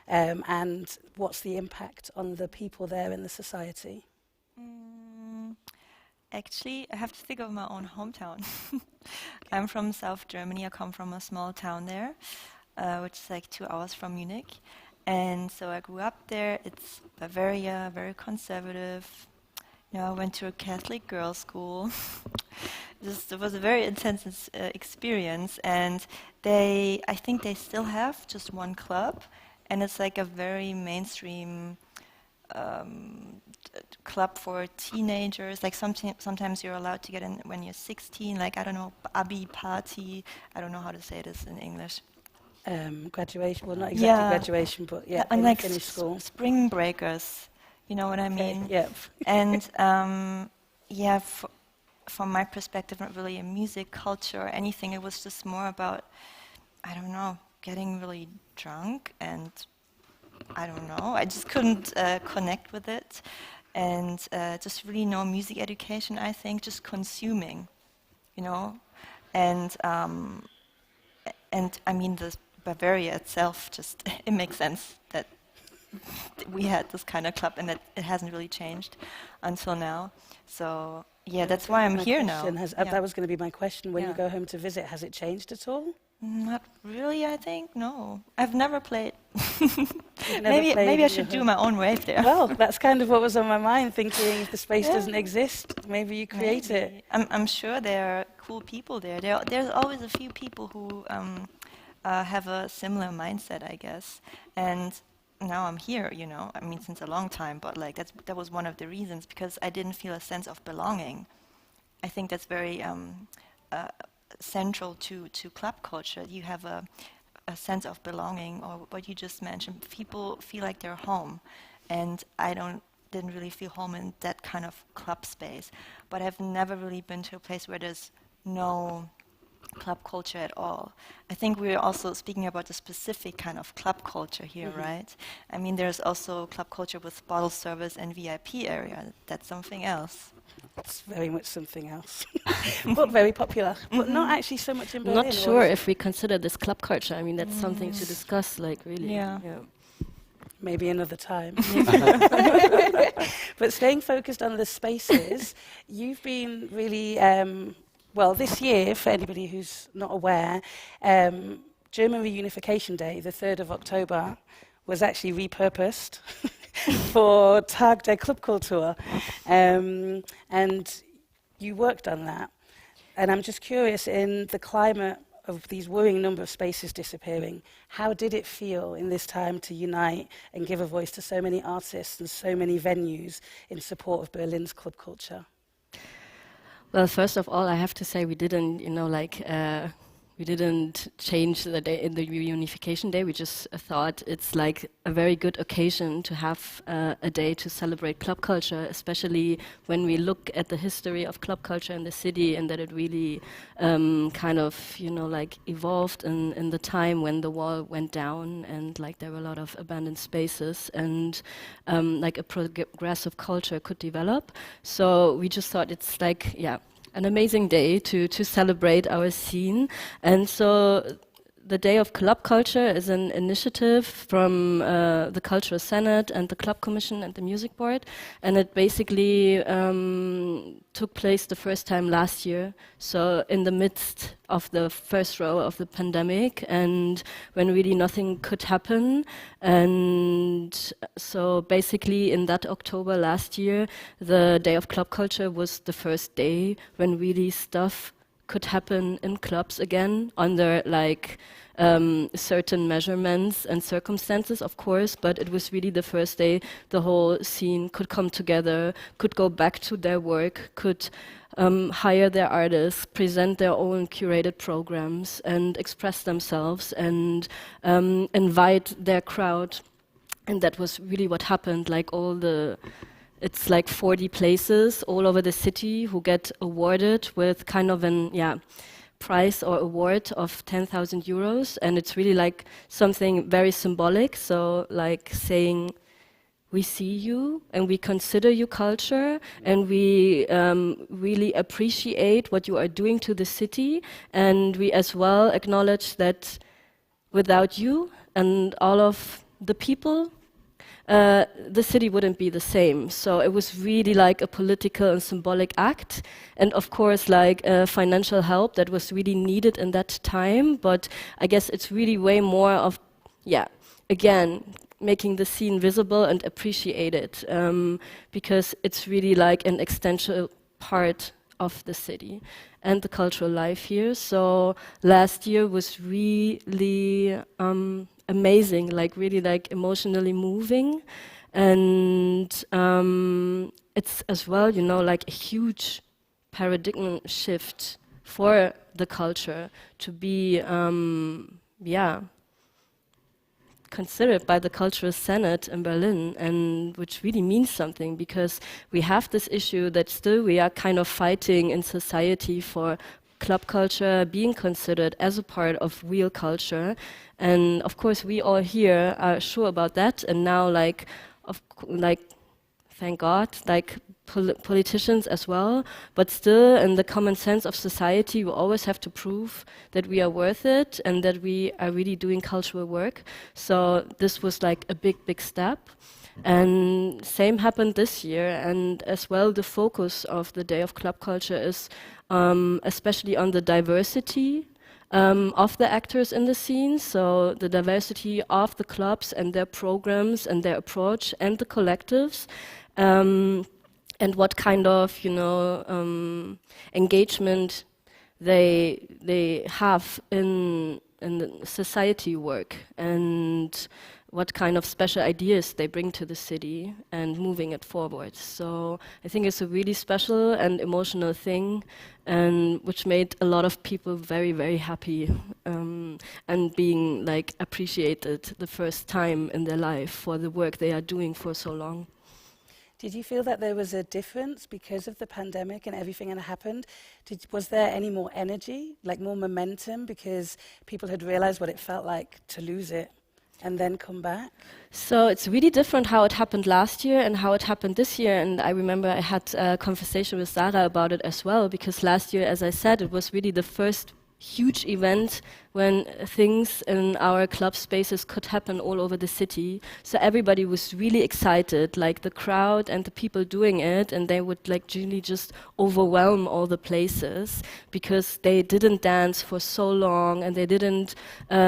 and what's the impact on the people there in the society? Actually, I have to think of my own hometown. I'm from South Germany. I come from a small town there, which is like 2 hours from Munich. And so I grew up there. It's Bavaria, very conservative. I went to a Catholic girls' school. It was a very intense experience. And I think they still have just one club. And it's like a very mainstream club for teenagers. Like sometimes you're allowed to get in when you're 16, like, I don't know, Abi party. I don't know how to say this in English. Graduation, well, not exactly graduation, but and like finish school. Spring breakers, you know what I mean? Yeah. And from my perspective, not really a music culture or anything. It was just more about, I don't know, getting really drunk, and I don't know. I just couldn't connect with it, and just really no music education. I think just consuming, and I mean the Bavaria itself. Just it makes sense that we had this kind of club, and that it hasn't really changed until now. So yeah, that's why I'm here now. That was going to be my question. When you go home to visit, has it changed at all? Not really, I think. No, I've never played. You've never played maybe I in should your do my own rave there. Well, that's kind of what was on my mind, thinking if the space Yeah. doesn't exist, maybe you create it. I'm sure there are cool people there. There's always a few people who have a similar mindset, I guess. And now I'm here, you know. I mean, since a long time, but like that was one of the reasons, because I didn't feel a sense of belonging. I think that's very central to club culture. You have a sense of belonging, or what you just mentioned. People feel like they're home, and I didn't really feel home in that kind of club space. But I've never really been to a place where there's no club culture at all. I think we're also speaking about a specific kind of club culture here, right? I mean, there's also club culture with bottle service and VIP area. That's something else. It's very much something else, but very popular. But not actually so much in Berlin. Not sure if we consider this club culture. I mean, that's something to discuss, like, really. Yeah. Maybe another time. But staying focused on the spaces, you've been really, well, this year, for anybody who's not aware, German Reunification Day, the 3rd of October, was actually repurposed for Tag der Clubcultur. And you worked on that. And I'm just curious, in the climate of these worrying number of spaces disappearing, how did it feel in this time to unite and give a voice to so many artists and so many venues in support of Berlin's club culture? Well, first of all, I have to say we didn't, we didn't change the day in the reunification day. We just thought it's like a very good occasion to have a day to celebrate club culture, especially when we look at the history of club culture in the city, and that it really kind of, evolved in the time when the wall went down, and like there were a lot of abandoned spaces, and like a progressive culture could develop. So we just thought it's like, an amazing day to celebrate our scene. And so the Day of Club Culture is an initiative from the Cultural Senate and the Clubcommission and the Music Board, and it basically took place the first time last year, so in the midst of the first row of the pandemic, and when really nothing could happen. And so basically in that October last year, the Day of Club Culture was the first day when really stuff could happen in clubs again under like certain measurements and circumstances, of course, but it was really the first day the whole scene could come together, could go back to their work, could hire their artists, present their own curated programs, and express themselves, and invite their crowd. And that was really what happened. Like it's like 40 places all over the city who get awarded with kind of an prize or award of 10,000 euros, and it's really like something very symbolic. So like saying, we see you and we consider you culture, and we really appreciate what you are doing to the city, and we as well acknowledge that without you and all of the people, the city wouldn't be the same. So it was really like a political and symbolic act, and of course like financial help that was really needed in that time. But I guess it's really way more of, again, making the scene visible and appreciated, because it's really like an extension part of the city and the cultural life here. So last year was really amazing, like really like emotionally moving, and it's as well, like a huge paradigm shift for the culture to be considered by the Cultural Senate in Berlin, and which really means something, because we have this issue that still we are kind of fighting in society for club culture being considered as a part of real culture. And of course we all here are sure about that, and now like thank God, like politicians as well, but still in the common sense of society we always have to prove that we are worth it and that we are really doing cultural work. So this was like a big step. And same happened this year, and as well the focus of the Day of Club Culture is especially on the diversity of the actors in the scene, so the diversity of the clubs and their programs and their approach and the collectives, and what kind of engagement they have in the society work, and what kind of special ideas they bring to the city and moving it forward. So I think it's a really special and emotional thing, and which made a lot of people very, very happy, and being like appreciated the first time in their life for the work they are doing for so long. Did you feel that there was a difference because of the pandemic and everything that happened? Was there any more energy, like more momentum, because people had realized what it felt like to lose it and then come back? So it's really different how it happened last year and how it happened this year. And I remember I had a conversation with Sarah about it as well, because last year, as I said, it was really the first huge event when things in our club spaces could happen all over the city. So everybody was really excited, like the crowd and the people doing it, and they would like really just overwhelm all the places because they didn't dance for so long and they didn't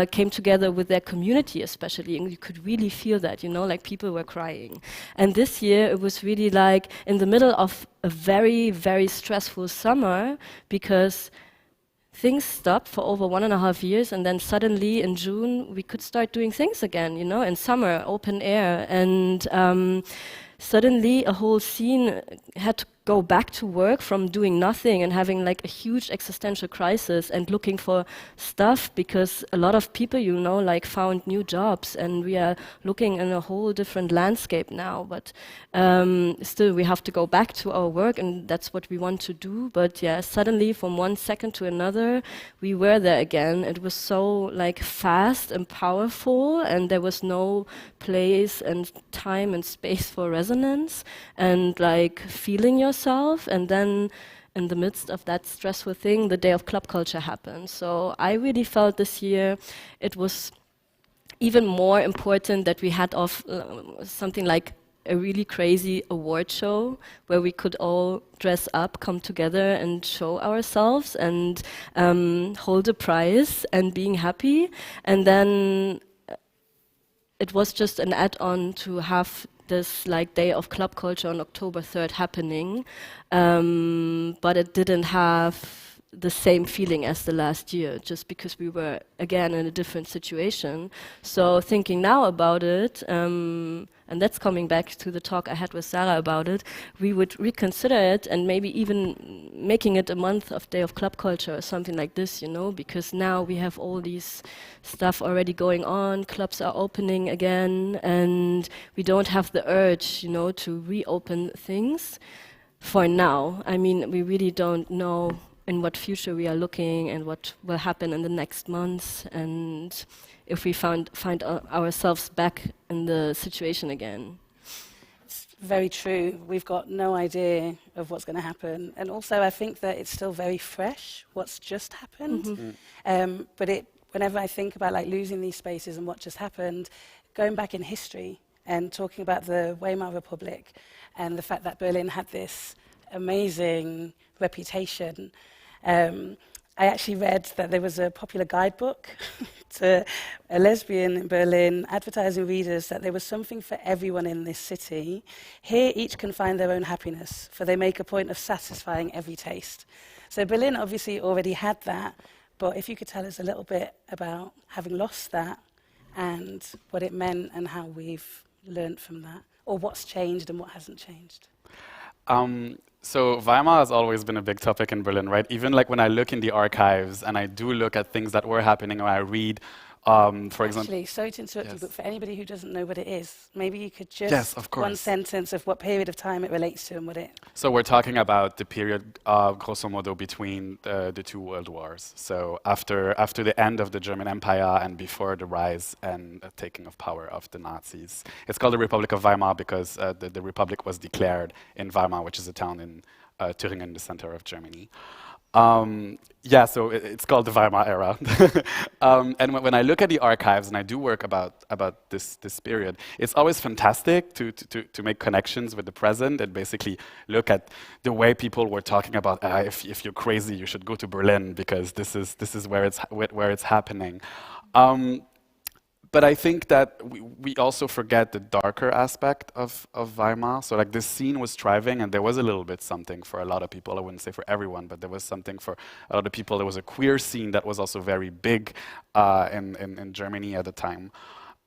came together with their community especially, and you could really feel that, like people were crying. And this year it was really like in the middle of a very, very stressful summer, because things stopped for over 1.5 years, and then suddenly in June we could start doing things again, in summer, open air, and suddenly a whole scene had to go back to work from doing nothing and having like a huge existential crisis and looking for stuff, because a lot of people, like found new jobs, and we are looking in a whole different landscape now. But still we have to go back to our work, and that's what we want to do. But yeah, suddenly from one second to another, we were there again. It was so like fast and powerful, and there was no place and time and space for resonance and like feeling yourself. And then in the midst of that stressful thing, the day of Clubculture happened. So I really felt this year it was even more important that we had something like a really crazy award show where we could all dress up, come together and show ourselves and hold a prize and being happy. And then it was just an add-on to have this like day of Clubculture on October 3rd happening, but it didn't have the same feeling as the last year, just because we were again in a different situation. So thinking now about it, and that's coming back to the talk I had with Sarah about it, we would reconsider it and maybe even making it a month of Day of Clubculture or something like this, because now we have all these stuff already going on, clubs are opening again, and we don't have the urge, to reopen things for now. I mean, we really don't know in what future we are looking and what will happen in the next months, and if we find ourselves back in the situation again. It's very true. We've got no idea of what's going to happen. And also I think that it's still very fresh, what's just happened. Mm-hmm. But whenever I think about like losing these spaces and what just happened, going back in history and talking about the Weimar Republic and the fact that Berlin had this amazing reputation, I actually read that there was a popular guidebook to a lesbian in Berlin advertising readers that there was something for everyone in this city. Here each can find their own happiness, for they make a point of satisfying every taste. So Berlin obviously already had that, but if you could tell us a little bit about having lost that and what it meant and how we've learned from that, or what's changed and what hasn't changed. So Weimar has always been a big topic in Berlin, right? Even like when I look in the archives and I do look at things that were happening, or I read, for example... Actually, sorry to interrupt you, but for anybody who doesn't know what it is, maybe you could just, one sentence of what period of time it relates to and what it... So we're talking about the period, grosso modo, between the two world wars. So after the end of the German Empire and before the rise and taking of power of the Nazis. It's called the Republic of Weimar because the Republic was declared in Weimar, which is a town in Thüringen, in the center of Germany. Yeah, so it's called the Weimar era. And when I look at the archives, and I do work about this period, it's always fantastic to make connections with the present and basically look at the way people were talking about, if you're crazy, you should go to Berlin because this is where it's happening. But I think that we also forget the darker aspect of Weimar. So like this scene was thriving, and there was a little bit something for a lot of people. I wouldn't say for everyone, but there was something for a lot of people. There was a queer scene that was also very big in Germany at the time.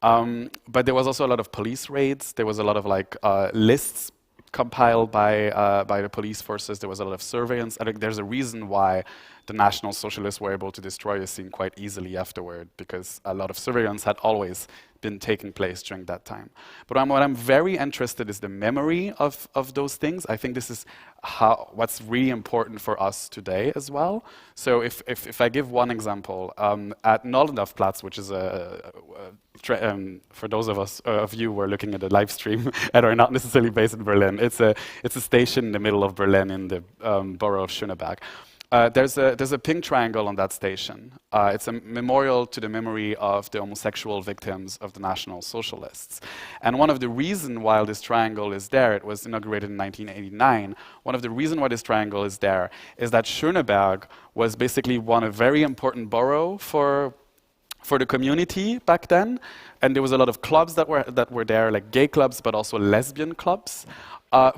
But there was also a lot of police raids. There was a lot of like lists compiled by the police forces. There was a lot of surveillance. I think there's a reason why the National Socialists were able to destroy the scene quite easily afterward, because a lot of surveillance had always been taking place during that time. But what I'm very interested is the memory of those things. I think this is what's really important for us today as well. So if I give one example, at Nollendorfplatz, which is for those of you who are looking at the live stream and are not necessarily based in Berlin, it's a station in the middle of Berlin in the borough of Schöneberg. There's a pink triangle on that station. It's a memorial to the memory of the homosexual victims of the National Socialists. And one of the reasons why this triangle is there, it was inaugurated in 1989, one of the reasons why this triangle is there is that Schöneberg was basically a very important borough for the community back then. And there was a lot of clubs that were there, like gay clubs, but also lesbian clubs.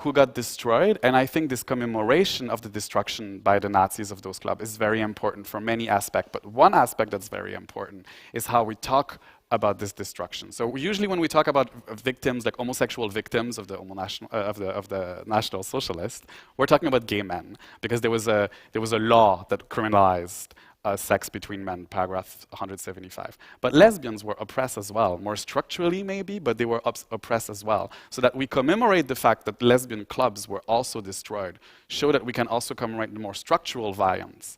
Who got destroyed, and I think this commemoration of the destruction by the Nazis of those clubs is very important for many aspects, but one aspect that's very important is how we talk about this destruction. So usually when we talk about victims, like homosexual victims of the National Socialists, we're talking about gay men, because there was a law that criminalized sex between men, paragraph 175. But lesbians were oppressed as well, more structurally maybe, but they were oppressed as well. So that we commemorate the fact that lesbian clubs were also destroyed, show that we can also commemorate the more structural violence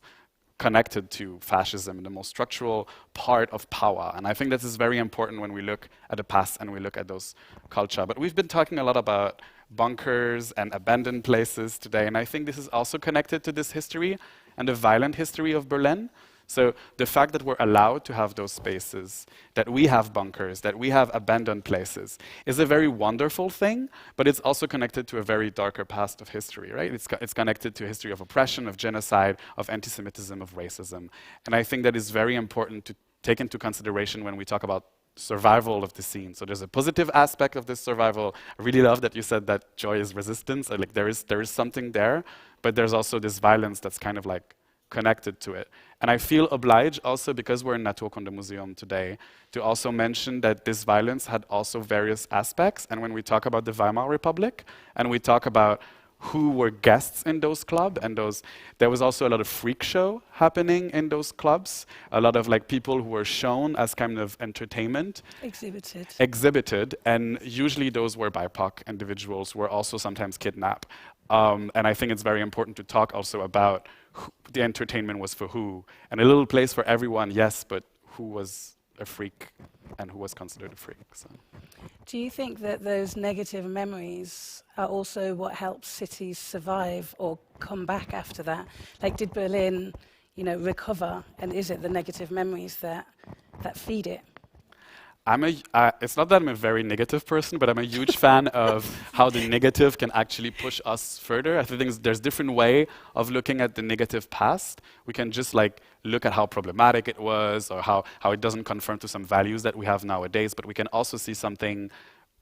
connected to fascism, the most structural part of power. And I think this is very important when we look at the past and we look at those culture. But we've been talking a lot about bunkers and abandoned places today, and I think this is also connected to this history and the violent history of Berlin. So the fact that we're allowed to have those spaces, that we have bunkers, that we have abandoned places, is a very wonderful thing, but it's also connected to a very darker past of history, right? It's connected to a history of oppression, of genocide, of anti-Semitism, of racism. And I think that is very important to take into consideration when we talk about survival of the scene. So there's a positive aspect of this survival. I really love that you said that joy is resistance. Like there is something there, but there's also this violence that's kind of like connected to it. And I feel obliged also, because we're in Naturkunde Museum today, to also mention that this violence had also various aspects. And when we talk about the Weimar Republic, and we talk about who were guests in those clubs, and there was also a lot of freak show happening in those clubs, a lot of like people who were shown as kind of entertainment. Exhibited, and usually those were BIPOC individuals, were also sometimes kidnapped. And I think it's very important to talk also about the entertainment was for who. And a little place for everyone, yes, but who was a freak and who was considered a freak. So. Do you think that those negative memories are also what helps cities survive or come back after that? Like, did Berlin, recover? And is it the negative memories that feed it? It's not that I'm a very negative person, but I'm a huge fan of how the negative can actually push us further. I think there's different way of looking at the negative past. We can just look at how problematic it was, or how it doesn't conform to some values that we have nowadays, but we can also see something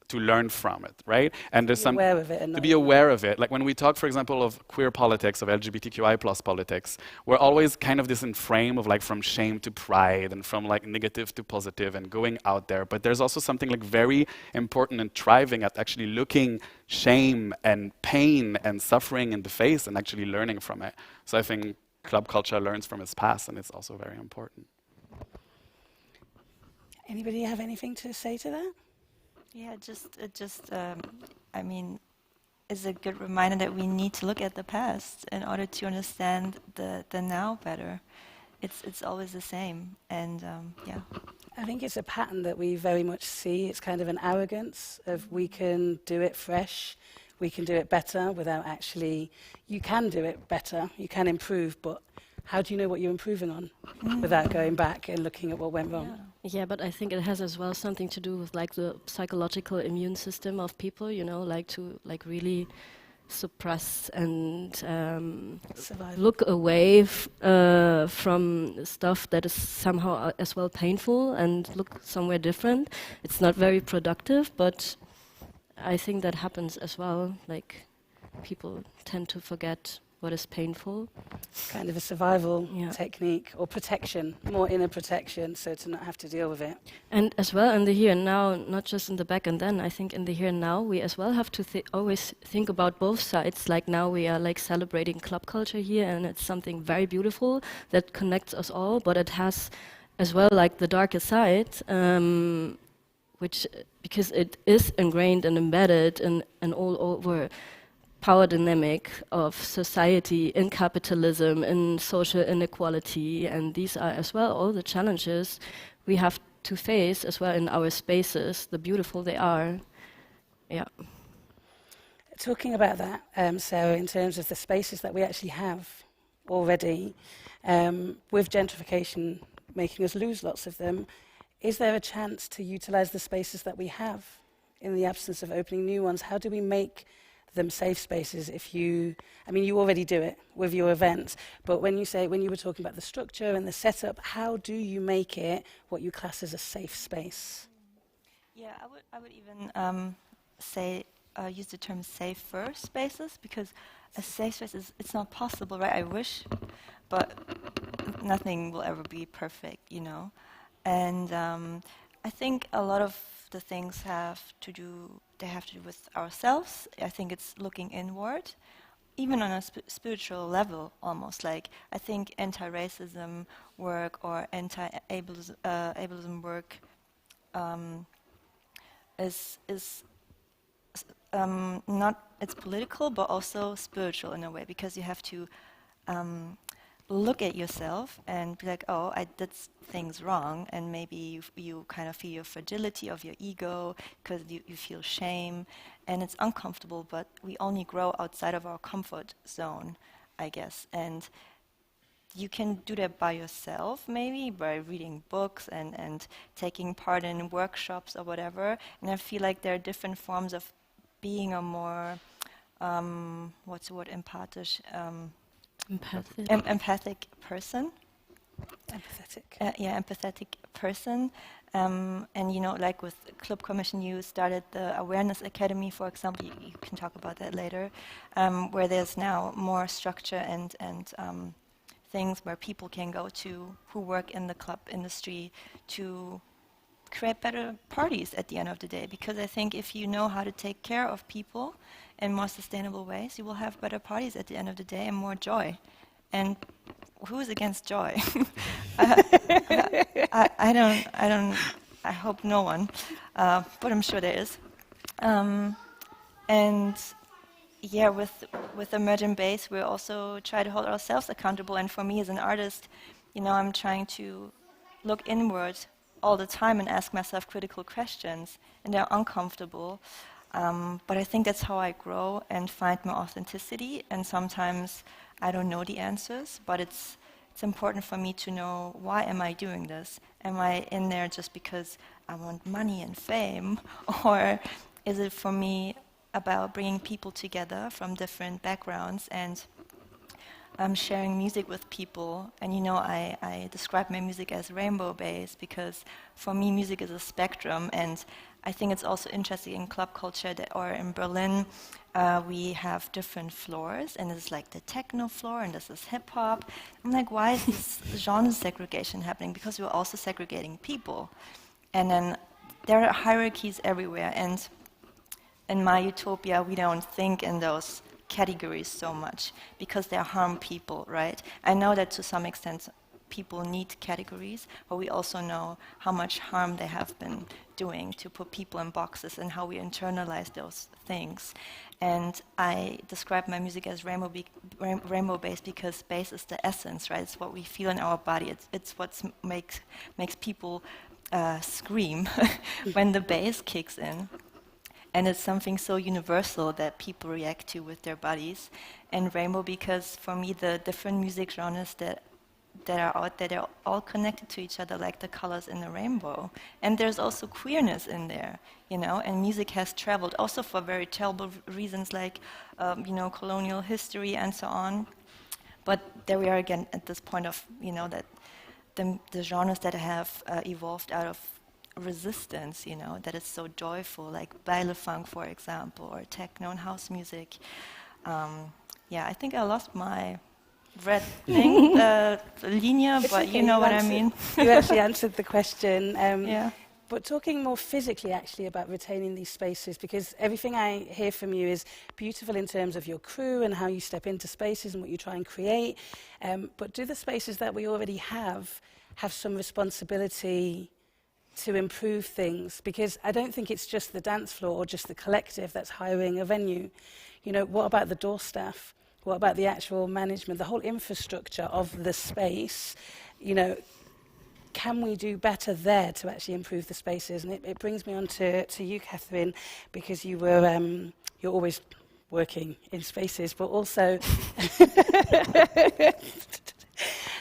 to learn from it, right? And there's to be aware of it. Like when we talk, for example, of queer politics, of LGBTQI plus politics, we're always kind of this in frame of from shame to pride, and from negative to positive, and going out there. But there's also something very important and thriving at actually looking shame and pain and suffering in the face and actually learning from it. So I think club culture learns from its past, and it's also very important. Anybody have anything to say to that? Yeah, I mean, it's a good reminder that we need to look at the past in order to understand the now better. It's always the same, and yeah. I think it's a pattern that we very much see. It's kind of an arrogance of we can do it fresh, we can do it better without actually. You can do it better, you can improve, but how do you know what you're improving on without going back and looking at what went wrong? Yeah, but I think it has as well something to do with like the psychological immune system of people, you know, like to like really suppress and look away from stuff that is somehow as well painful and look somewhere different. It's not very productive, but I think that happens as well. Like people tend to forget what is painful. Kind of a survival technique or protection, more inner protection, so to not have to deal with it. And as well in the here and now, not just in the back and then, I think in the here and now we as well have to always think about both sides. Like now we are like celebrating club culture here, and it's something very beautiful that connects us all, but it has as well like the darker side, which, because it is ingrained and embedded in an all over power dynamic of society, in capitalism, in social inequality, and these are as well all the challenges we have to face as well in our spaces, the beautiful they are. Yeah. Talking about that, Sarah, in terms of the spaces that we actually have already, with gentrification making us lose lots of them, is there a chance to utilize the spaces that we have in the absence of opening new ones? How do we make them safe spaces? If you, I mean, you already do it with your events, but when you were talking about the structure and the setup, how do you make it what you class as a safe space? Yeah, I would even say use the term safer spaces, because a safe space it's not possible, right? I wish, but nothing will ever be perfect, you know. And I think a lot of the things have to do with ourselves. I think it's looking inward, even on a spiritual level, almost. Like, I think anti-racism work or anti-ableism work is not, it's political, but also spiritual in a way, because you have to look at yourself and be like, oh, I did things wrong, and maybe you kind of feel your fragility of your ego because you feel shame, and it's uncomfortable, but we only grow outside of our comfort zone, I guess. And you can do that by yourself, maybe by reading books and taking part in workshops or whatever. And I feel like there are different forms of being a more, what's the word, empathic person. Empathetic person. And you know, like with Clubcommission, you started the Awareness Academy, for example. You can talk about that later, where there's now more structure and things where people can go to who work in the club industry to create better parties at the end of the day. Because I think if you know how to take care of people in more sustainable ways, you will have better parties at the end of the day and more joy. And who is against joy? I hope no one, but I'm sure there is. And yeah, with Emergent Base, we also try to hold ourselves accountable. And for me as an artist, you know, I'm trying to look inward all the time and ask myself critical questions, and they're uncomfortable. But I think that's how I grow and find my authenticity. And sometimes I don't know the answers, but it's important for me to know, why am I doing this? Am I in there just because I want money and fame? Or is it for me about bringing people together from different backgrounds and sharing music with people? And you know, I describe my music as rainbow-based, because for me music is a spectrum. And I think it's also interesting in club culture or in Berlin, we have different floors, and it's like the techno floor, and this is hip hop. I'm like, why is this genre segregation happening? Because we're also segregating people. And then there are hierarchies everywhere. And in my utopia, we don't think in those categories so much, because they harm people, right? I know that to some extent people need categories, but we also know how much harm they have been doing to put people in boxes and how we internalize those things. And I describe my music as rainbow-based because bass is the essence, right? It's what we feel in our body. It's what makes people scream when the bass kicks in. And it's something so universal that people react to with their bodies. And rainbow because for me the different music genres that that are out there, they're all connected to each other like the colors in the rainbow. And there's also queerness in there, you know, and music has traveled also for very terrible reasons like, you know, colonial history and so on. But there we are again at this point of, you know, that the genres that have evolved out of resistance, you know, that is so joyful, like baile funk, for example, or techno and house music. Yeah, I think I lost my red thing, linea, but okay, you know what I mean. You actually answered the question. Yeah. But talking more physically, actually, about retaining these spaces, because everything I hear from you is beautiful in terms of your crew and how you step into spaces and what you try and create. But do the spaces that we already have some responsibility to improve things? Because I don't think it's just the dance floor or just the collective that's hiring a venue. You know, what about the door staff? What about the actual management, the whole infrastructure of the space? You know, can we do better there to actually improve the spaces? And it brings me on to you, Katharin, because you were you're always working in spaces, but also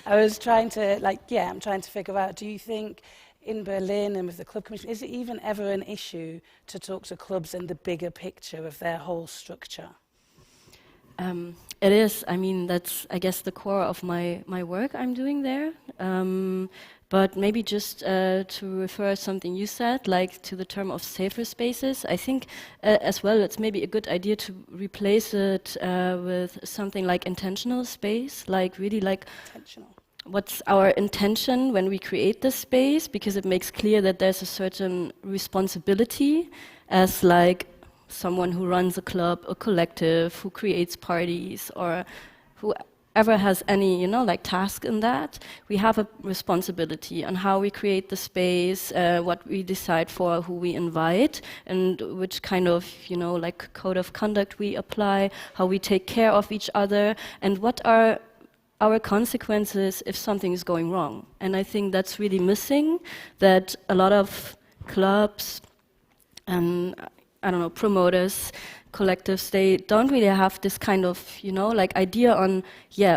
I was trying to I'm trying to figure out, do you think in Berlin and with the Clubcommission, is it even ever an issue to talk to clubs and the bigger picture of their whole structure? It is. I mean, that's, I guess, the core of my work I'm doing there. But maybe just to refer something you said, like to the term of safer spaces, I think as well it's maybe a good idea to replace it with something like intentional space, like really like Intentional. What's our intention when we create this space, because it makes clear that there's a certain responsibility as like someone who runs a club, a collective, who creates parties, or whoever has any, you know, like task in that. We have a responsibility on how we create the space, what we decide for, who we invite, and which kind of, you know, like code of conduct we apply, how we take care of each other, and what are our consequences if something is going wrong. And I think that's really missing, that a lot of clubs and I don't know, promoters, collectives, they don't really have this kind of, you know, like idea on,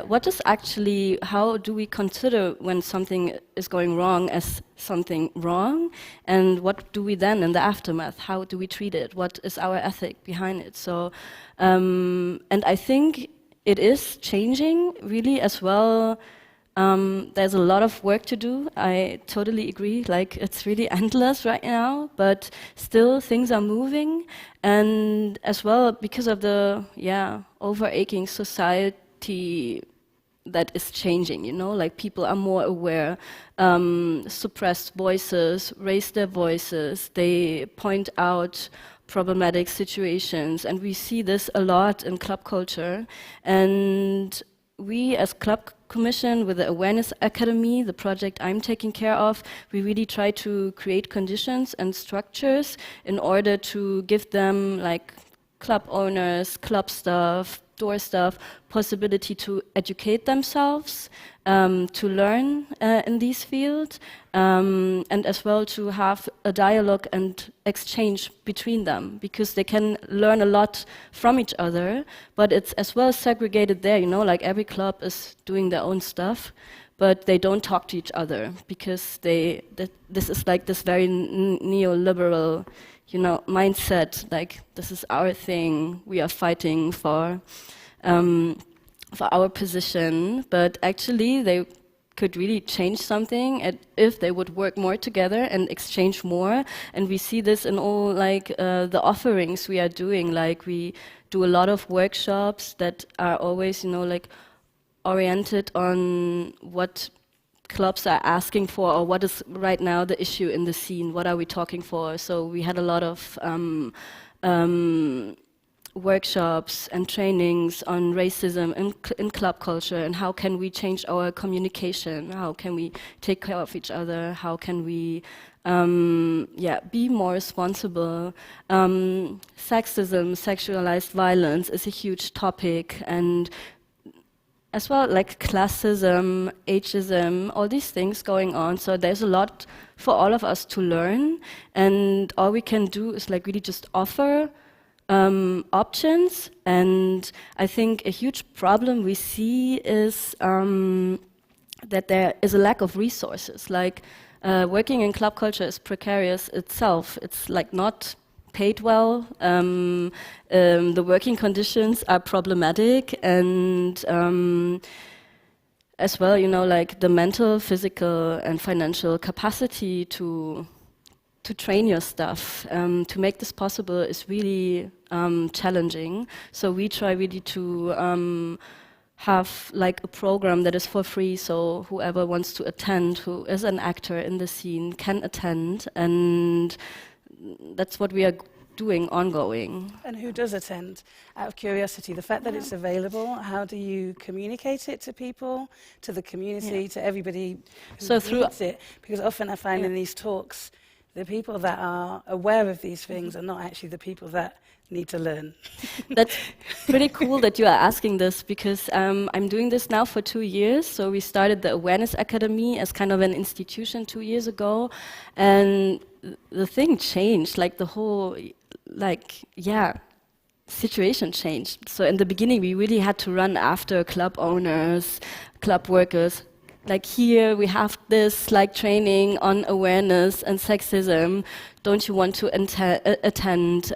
what is actually, how do we consider when something is going wrong as something wrong, and what do we then in the aftermath, how do we treat it, what is our ethic behind it? So, and I think it is changing really as well. There's a lot of work to do. I totally agree. Like, it's really endless right now, but still things are moving. And as well, because of the overaching society that is changing, you know, like people are more aware. Suppressed voices raise their voices. They point out problematic situations, and we see this a lot in club culture. And we as Clubcommission, with the Awareness Academy, the project I'm taking care of, we really try to create conditions and structures in order to give them, like, club owners, club staff, door staff, possibility to educate themselves, to learn in these fields, and as well to have a dialogue and exchange between them, because they can learn a lot from each other, but it's as well segregated there, you know, like every club is doing their own stuff, but they don't talk to each other, because this is like this very neoliberal, you know, mindset, like this is our thing, we are fighting for our position, but actually they could really change something if they would work more together and exchange more. And we see this in all, like, the offerings we are doing. Like, we do a lot of workshops that are always, you know, like, oriented on what clubs are asking for, or what is right now the issue in the scene, what are we talking for. So we had a lot of workshops and trainings on racism in club culture, and how can we change our communication, how can we take care of each other, how can we be more responsible. Sexism, sexualized violence is a huge topic, and as well, like classism, ageism, all these things going on. So there's a lot for all of us to learn, and all we can do is like really just offer options. And I think a huge problem we see is that there is a lack of resources. Like working in club culture is precarious itself. It's like not paid well. The working conditions are problematic, and as well, you know, like the mental, physical, and financial capacity to train your staff to make this possible is really challenging. So we try really to have like a program that is for free, so whoever wants to attend, who is an actor in the scene, can attend, and that's what we are doing ongoing. And who does attend? Out of curiosity, the fact that it's available, how do you communicate it to people, to the community, to everybody who needs it? Because often I find in these talks, the people that are aware of these things are not actually the people that need to learn. That's pretty cool that you are asking this, because I'm doing this now for 2 years. So we started the Awareness Academy as kind of an institution 2 years ago, and the thing changed, like the whole, situation changed. So in the beginning, we really had to run after club owners, club workers. Like here, we have this like training on awareness and sexism. Don't you want to attend?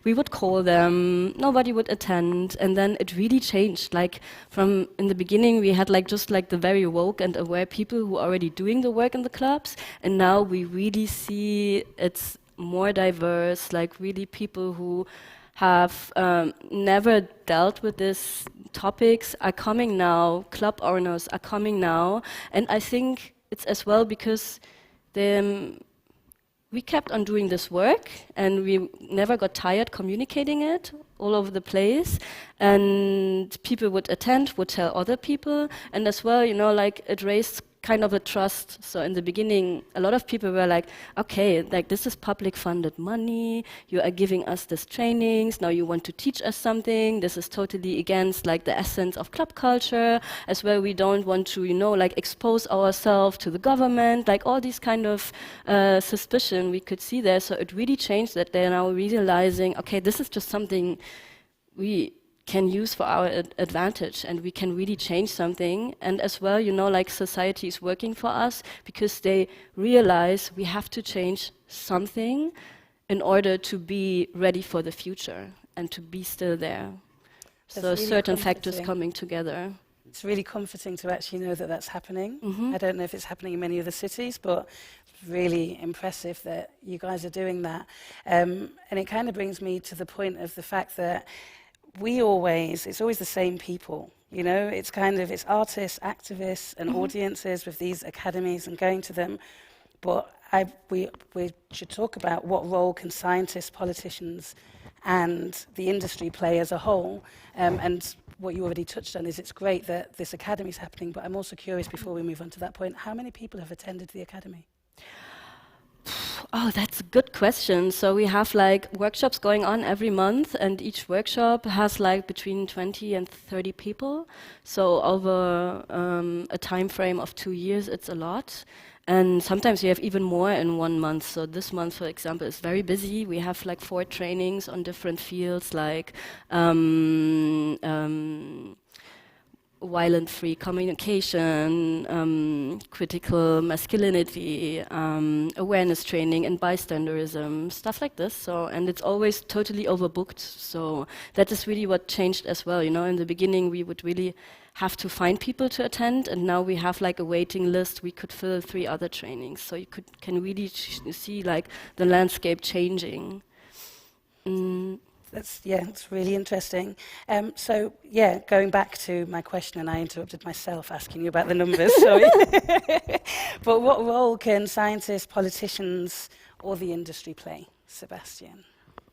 We would call them. Nobody would attend, and then it really changed. Like from in the beginning, we had like just like the very woke and aware people who are already doing the work in the clubs, and now we really see it's more diverse. Like really people who have never dealt with these topics are coming now, club owners are coming now, and I think it's as well because we kept on doing this work and we never got tired communicating it all over the place, and people would attend, would tell other people, and as well, you know, like it raised kind of a trust. So in the beginning, a lot of people were like, okay, like this is public funded money, you are giving us these trainings, now you want to teach us something, this is totally against like the essence of club culture, as well we don't want to, you know, like expose ourselves to the government, like all these kind of suspicion we could see there. So it really changed that they're now realizing, okay, this is just something we can use for our advantage, and we can really change something. And as well, you know, like society is working for us because they realize we have to change something in order to be ready for the future and to be still there. That's so really certain factors coming together. It's really comforting to actually know that that's happening. I don't know if it's happening in many other cities, but it's really impressive that you guys are doing that. And it kind of brings me to the point of the fact that it's always the same people, you know, it's artists, activists and audiences with these academies and going to them. But we should talk about what role can scientists, politicians and the industry play as a whole. And what you already touched on is it's great that this academy is happening, but I'm also curious before we move on to that point, how many people have attended the academy? Oh, that's a good question. So we have like workshops going on every month, and each workshop has like between 20 and 30 people. So over a time frame of 2 years, it's a lot. And sometimes we have even more in 1 month. So this month, for example, is very busy. We have like 4 trainings on different fields, like violent-free communication, critical masculinity, awareness training and bystanderism, stuff like this. So, and it's always totally overbooked. So that is really what changed as well. You know, in the beginning we would really have to find people to attend, and now we have like a waiting list. We could fill 3 other trainings. So you can really see like the landscape changing. It's really interesting. So, going back to my question, and I interrupted myself asking you about the numbers, sorry. But what role can scientists, politicians, or the industry play, Sébastien?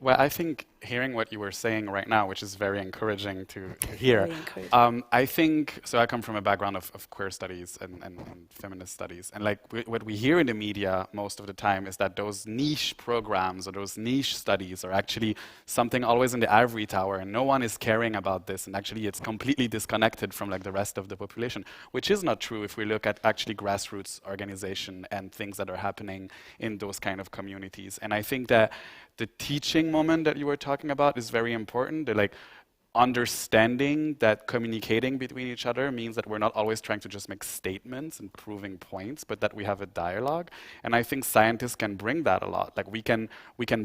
Well, I think hearing what you were saying right now, which is very encouraging to hear, I think, so I come from a background of queer studies and feminist studies, and like what we hear in the media most of the time is that those niche programs or those niche studies are actually something always in the ivory tower, and no one is caring about this, and actually it's completely disconnected from like the rest of the population, which is not true if we look at actually grassroots organization and things that are happening in those kind of communities. And I think that the teaching moment that you were talking about is very important. understanding that communicating between each other means that we're not always trying to just make statements and proving points, but that we have a dialogue. And I think scientists can bring that a lot. Like we can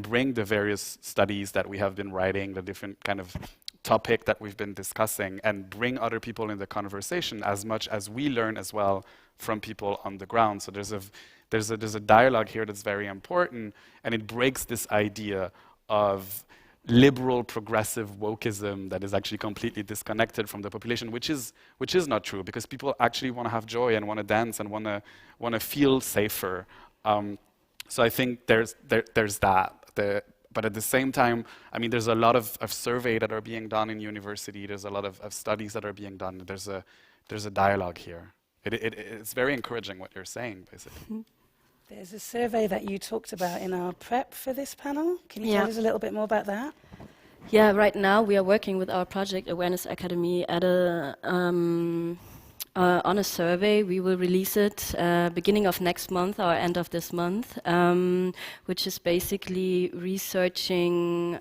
bring the various studies that we have been writing, the different kind of topic that we've been discussing, and bring other people in the conversation as much as we learn as well from people on the ground. So there's a dialogue here that's very important, and it breaks this idea of liberal progressive wokeism that is actually completely disconnected from the population, which is not true, because people actually want to have joy and want to dance and want to feel safer. So I think there's that. But at the same time, I mean, there's a lot of survey that are being done in university. There's a lot of studies that are being done. There's a dialogue here. It's very encouraging what you're saying, basically. There's a survey that you talked about in our prep for this panel. Can you tell us a little bit more about that? Yeah, right now we are working with our project Awareness Academy at on a survey. We will release it beginning of next month or end of this month, which is basically researching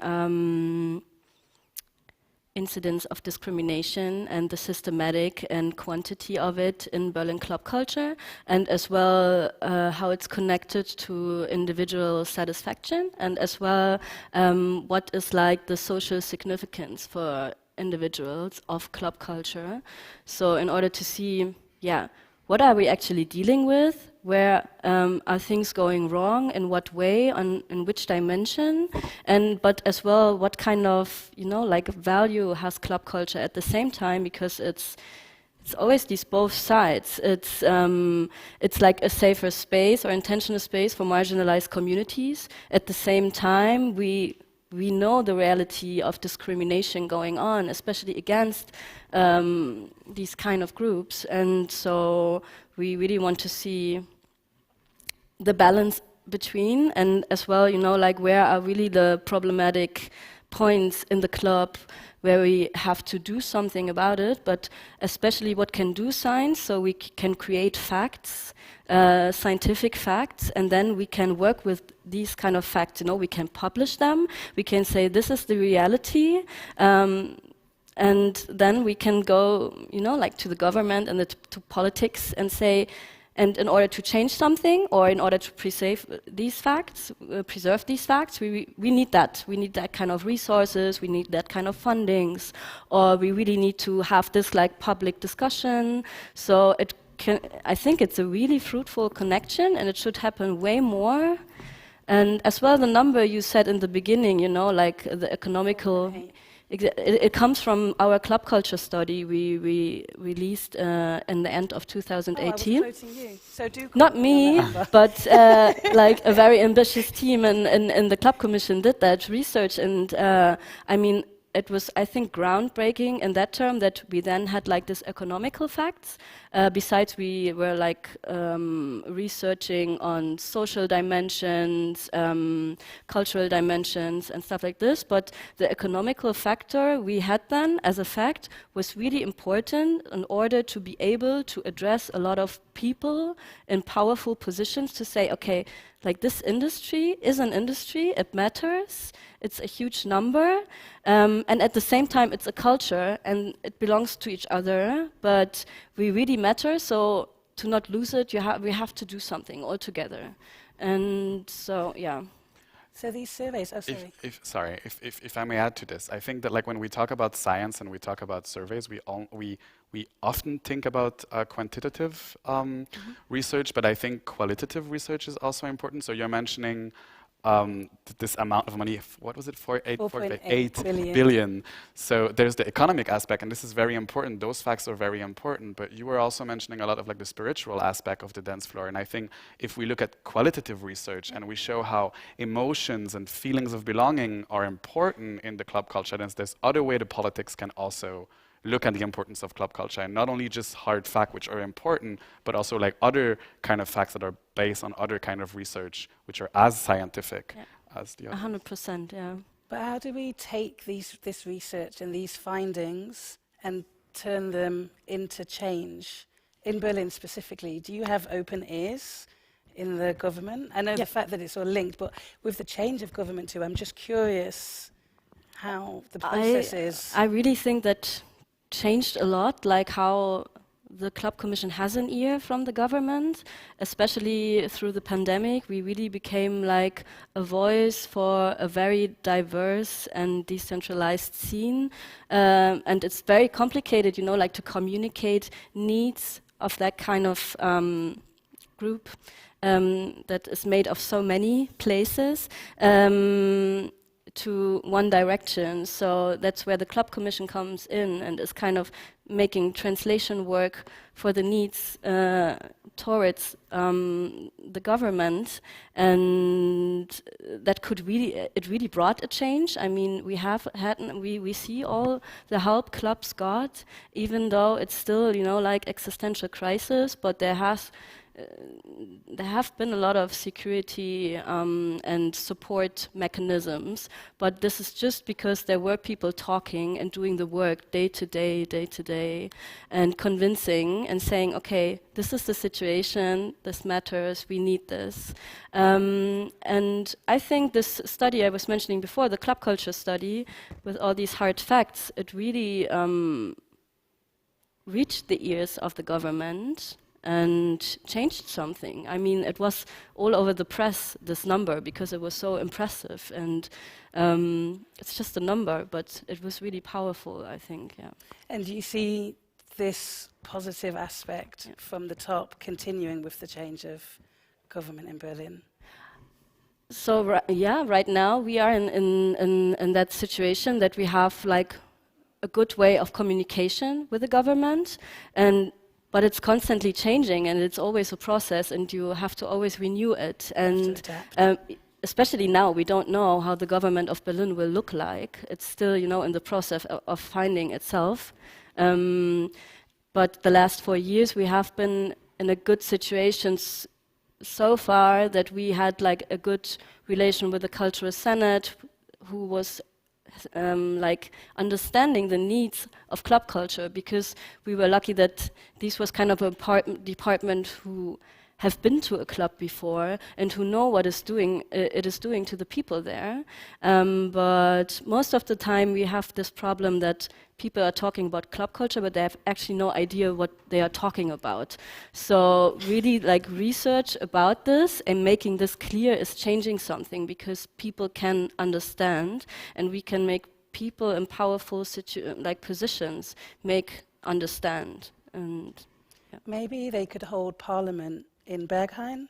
incidents of discrimination and the systematic and quantity of it in Berlin club culture, and as well how it's connected to individual satisfaction, and as well what is like the social significance for individuals of club culture. So in order to see, what are we actually dealing with? Where are things going wrong? In what way? In which dimension? But as well, what kind of like value has club culture at the same time? Because it's always these both sides. It's like a safer space or intentional space for marginalized communities. At the same time, we know the reality of discrimination going on, especially against these kind of groups. And so we really want to see the balance between, and as well, like where are really the problematic points in the club where we have to do something about it, but especially what can do science, so we can create facts, scientific facts, and then we can work with these kind of facts. We can publish them, we can say this is the reality, and then we can go, like to the government and to politics and say, and in order to change something, or in order to preserve these facts, we need that. We need that kind of resources, we need that kind of fundings, or we really need to have this like public discussion. So I think it's a really fruitful connection, and it should happen way more. And as well, the number you said in the beginning, like the economical... Right. It comes from our club culture study we released in the end of 2018. I was quoting you. So do Not me, but like a very ambitious team in the Clubcommission did that research, and I mean, it was, I think, groundbreaking in that term that we then had like this economical facts. Besides, we were like researching on social dimensions, cultural dimensions, and stuff like this. But the economical factor we had then, as a fact, was really important in order to be able to address a lot of people in powerful positions to say, okay, like this industry is an industry, it matters, it's a huge number, and at the same time it's a culture and it belongs to each other, but we really matter, so to not lose it, we have to do something all together. And so, yeah. So these surveys, if I may add to this, I think that like when we talk about science and we talk about surveys, we often think about quantitative research, but I think qualitative research is also important. So you're mentioning this amount of money, what was it, 4.8 billion. So there's the economic aspect, and this is very important. Those facts are very important, but you were also mentioning a lot of like the spiritual aspect of the dance floor. And I think if we look at qualitative research and we show how emotions and feelings of belonging are important in the club culture, then there's other way the politics can also look at the importance of club culture, and not only just hard facts, which are important, but also like other kind of facts that are based on other kind of research, which are as scientific as the other. 100%, yeah. But how do we take this research and these findings and turn them into change? In Berlin specifically, do you have open ears in the government? I know the fact that it's all linked, but with the change of government too, I'm just curious how the process is? I really think that changed a lot, like how the Clubcommission has an ear from the government, especially through the pandemic. We really became like a voice for a very diverse and decentralized scene. And it's very complicated, like to communicate needs of that kind of group that is made of so many places. To one direction. So that's where the Clubcommission comes in and is kind of making translation work for the needs towards the government, and that it really brought a change. I mean, we see all the help clubs got, even though it's still, like existential crisis, but there have been a lot of security and support mechanisms, but this is just because there were people talking and doing the work day to day, and convincing and saying, okay, this is the situation, this matters, we need this. And I think this study I was mentioning before, the Clubculture study, with all these hard facts, it really reached the ears of the government and changed something. I mean, it was all over the press, this number, because it was so impressive. And it's just a number, but it was really powerful, I think, yeah. And do you see this positive aspect from the top continuing with the change of government in Berlin? So, right now we are in that situation that we have like a good way of communication with the government, but it's constantly changing, and it's always a process, and you have to always renew it. And especially now, we don't know how the government of Berlin will look like. It's still, in the process of finding itself. But the last 4 years, we have been in a good situation so far that we had like a good relation with the Cultural Senate, who was like understanding the needs of club culture, because we were lucky that this was kind of a department who have been to a club before and who know what it is doing to the people there. But most of the time we have this problem that people are talking about club culture, but they have actually no idea what they are talking about. So really like research about this and making this clear is changing something, because people can understand, and we can make people in powerful positions understand. And maybe they could hold parliament in Berghain.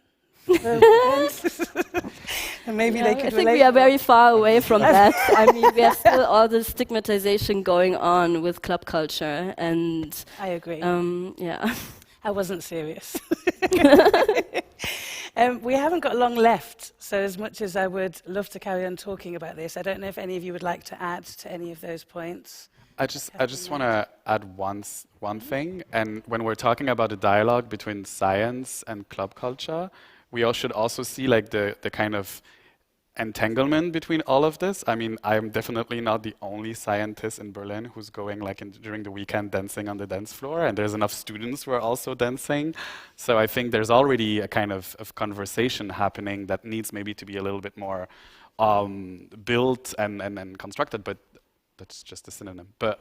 And maybe they could. I think we are very far away from that. I mean, we have still all the stigmatization going on with club culture, and I agree. Yeah, I wasn't serious. We haven't got long left, so as much as I would love to carry on talking about this, I don't know if any of you would like to add to any of those points. I just want to add one thing, and when we're talking about a dialogue between science and club culture, we all should also see like the kind of entanglement between all of this. I mean, I'm definitely not the only scientist in Berlin who's going like during the weekend dancing on the dance floor, and there's enough students who are also dancing. So I think there's already a kind of conversation happening that needs maybe to be a little bit more built and constructed, but that's just a synonym. But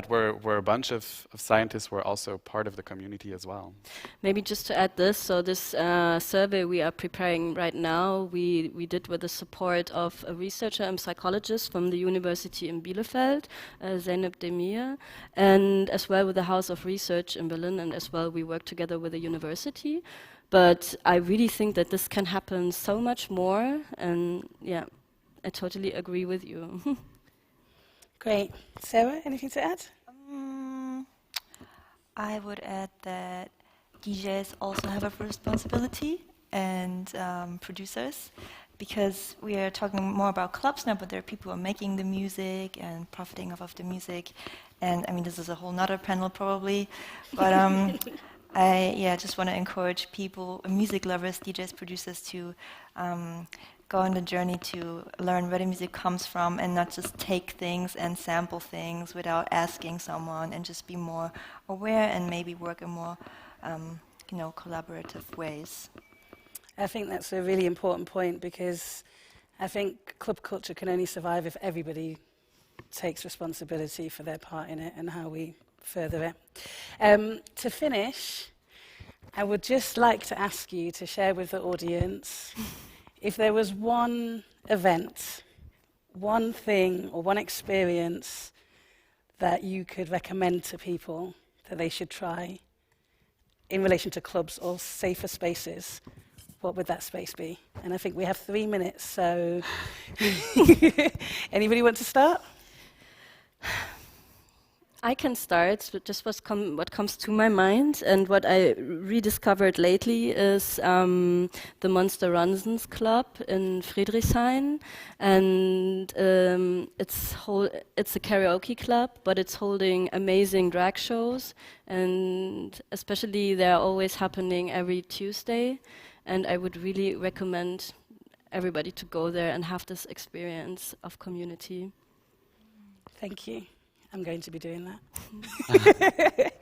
we're a bunch of scientists who are also part of the community as well. Maybe just to add this, so this survey we are preparing right now, we did with the support of a researcher and psychologist from the University in Bielefeld, Zeynep Demir, and as well with the House of Research in Berlin, and as well we work together with the university. But I really think that this can happen so much more, and yeah, I totally agree with you. Great. Sarah, anything to add? I would add that DJs also have a responsibility, and producers, because we are talking more about clubs now, but there are people who are making the music and profiting off of the music. And I mean, this is a whole nother panel probably, but I just want to encourage people, music lovers, DJs, producers, to go on the journey to learn where the music comes from, and not just take things and sample things without asking someone, and just be more aware and maybe work in more collaborative ways. I think that's a really important point, because I think club culture can only survive if everybody takes responsibility for their part in it and how we further it. To finish, I would just like to ask you to share with the audience if there was one event, one thing or one experience that you could recommend to people that they should try in relation to clubs or safer spaces, what would that space be? And I think we have 3 minutes, so anybody want to start? I can start with just what comes to my mind, and what I rediscovered lately is the Monster Ronsens Club in Friedrichshain, and it's a karaoke club, but it's holding amazing drag shows, and especially they're always happening every Tuesday, and I would really recommend everybody to go there and have this experience of community. Thank you. I'm going to be doing that.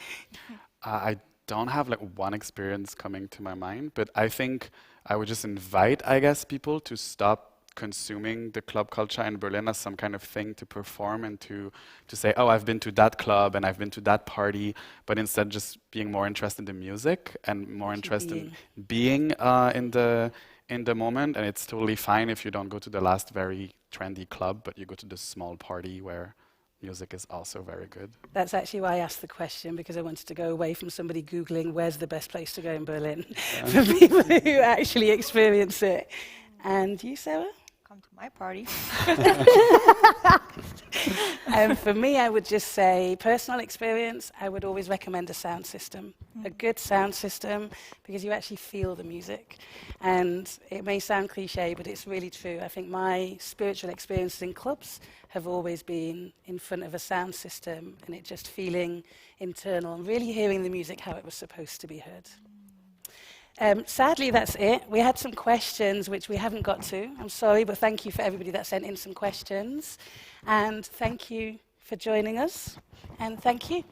I don't have like one experience coming to my mind, but I think I would just invite, I guess, people to stop consuming the club culture in Berlin as some kind of thing to perform and to say, oh, I've been to that club and I've been to that party, but instead just being more interested in music and more interested in being in the moment. And it's totally fine if you don't go to the last very trendy club, but you go to the small party where music is also very good. That's actually why I asked the question, because I wanted to go away from somebody Googling where's the best place to go in Berlin for people who actually experience it. And you, Sarah? Come to my party. For me, I would just say, personal experience, I would always recommend a sound system. A good sound system, because you actually feel the music. And it may sound cliche, but it's really true. I think my spiritual experiences in clubs have always been in front of a sound system, and it just feeling internal and really hearing the music how it was supposed to be heard. Sadly, that's it. We had some questions which we haven't got to. I'm sorry, but thank you for everybody that sent in some questions. And thank you for joining us. And thank you.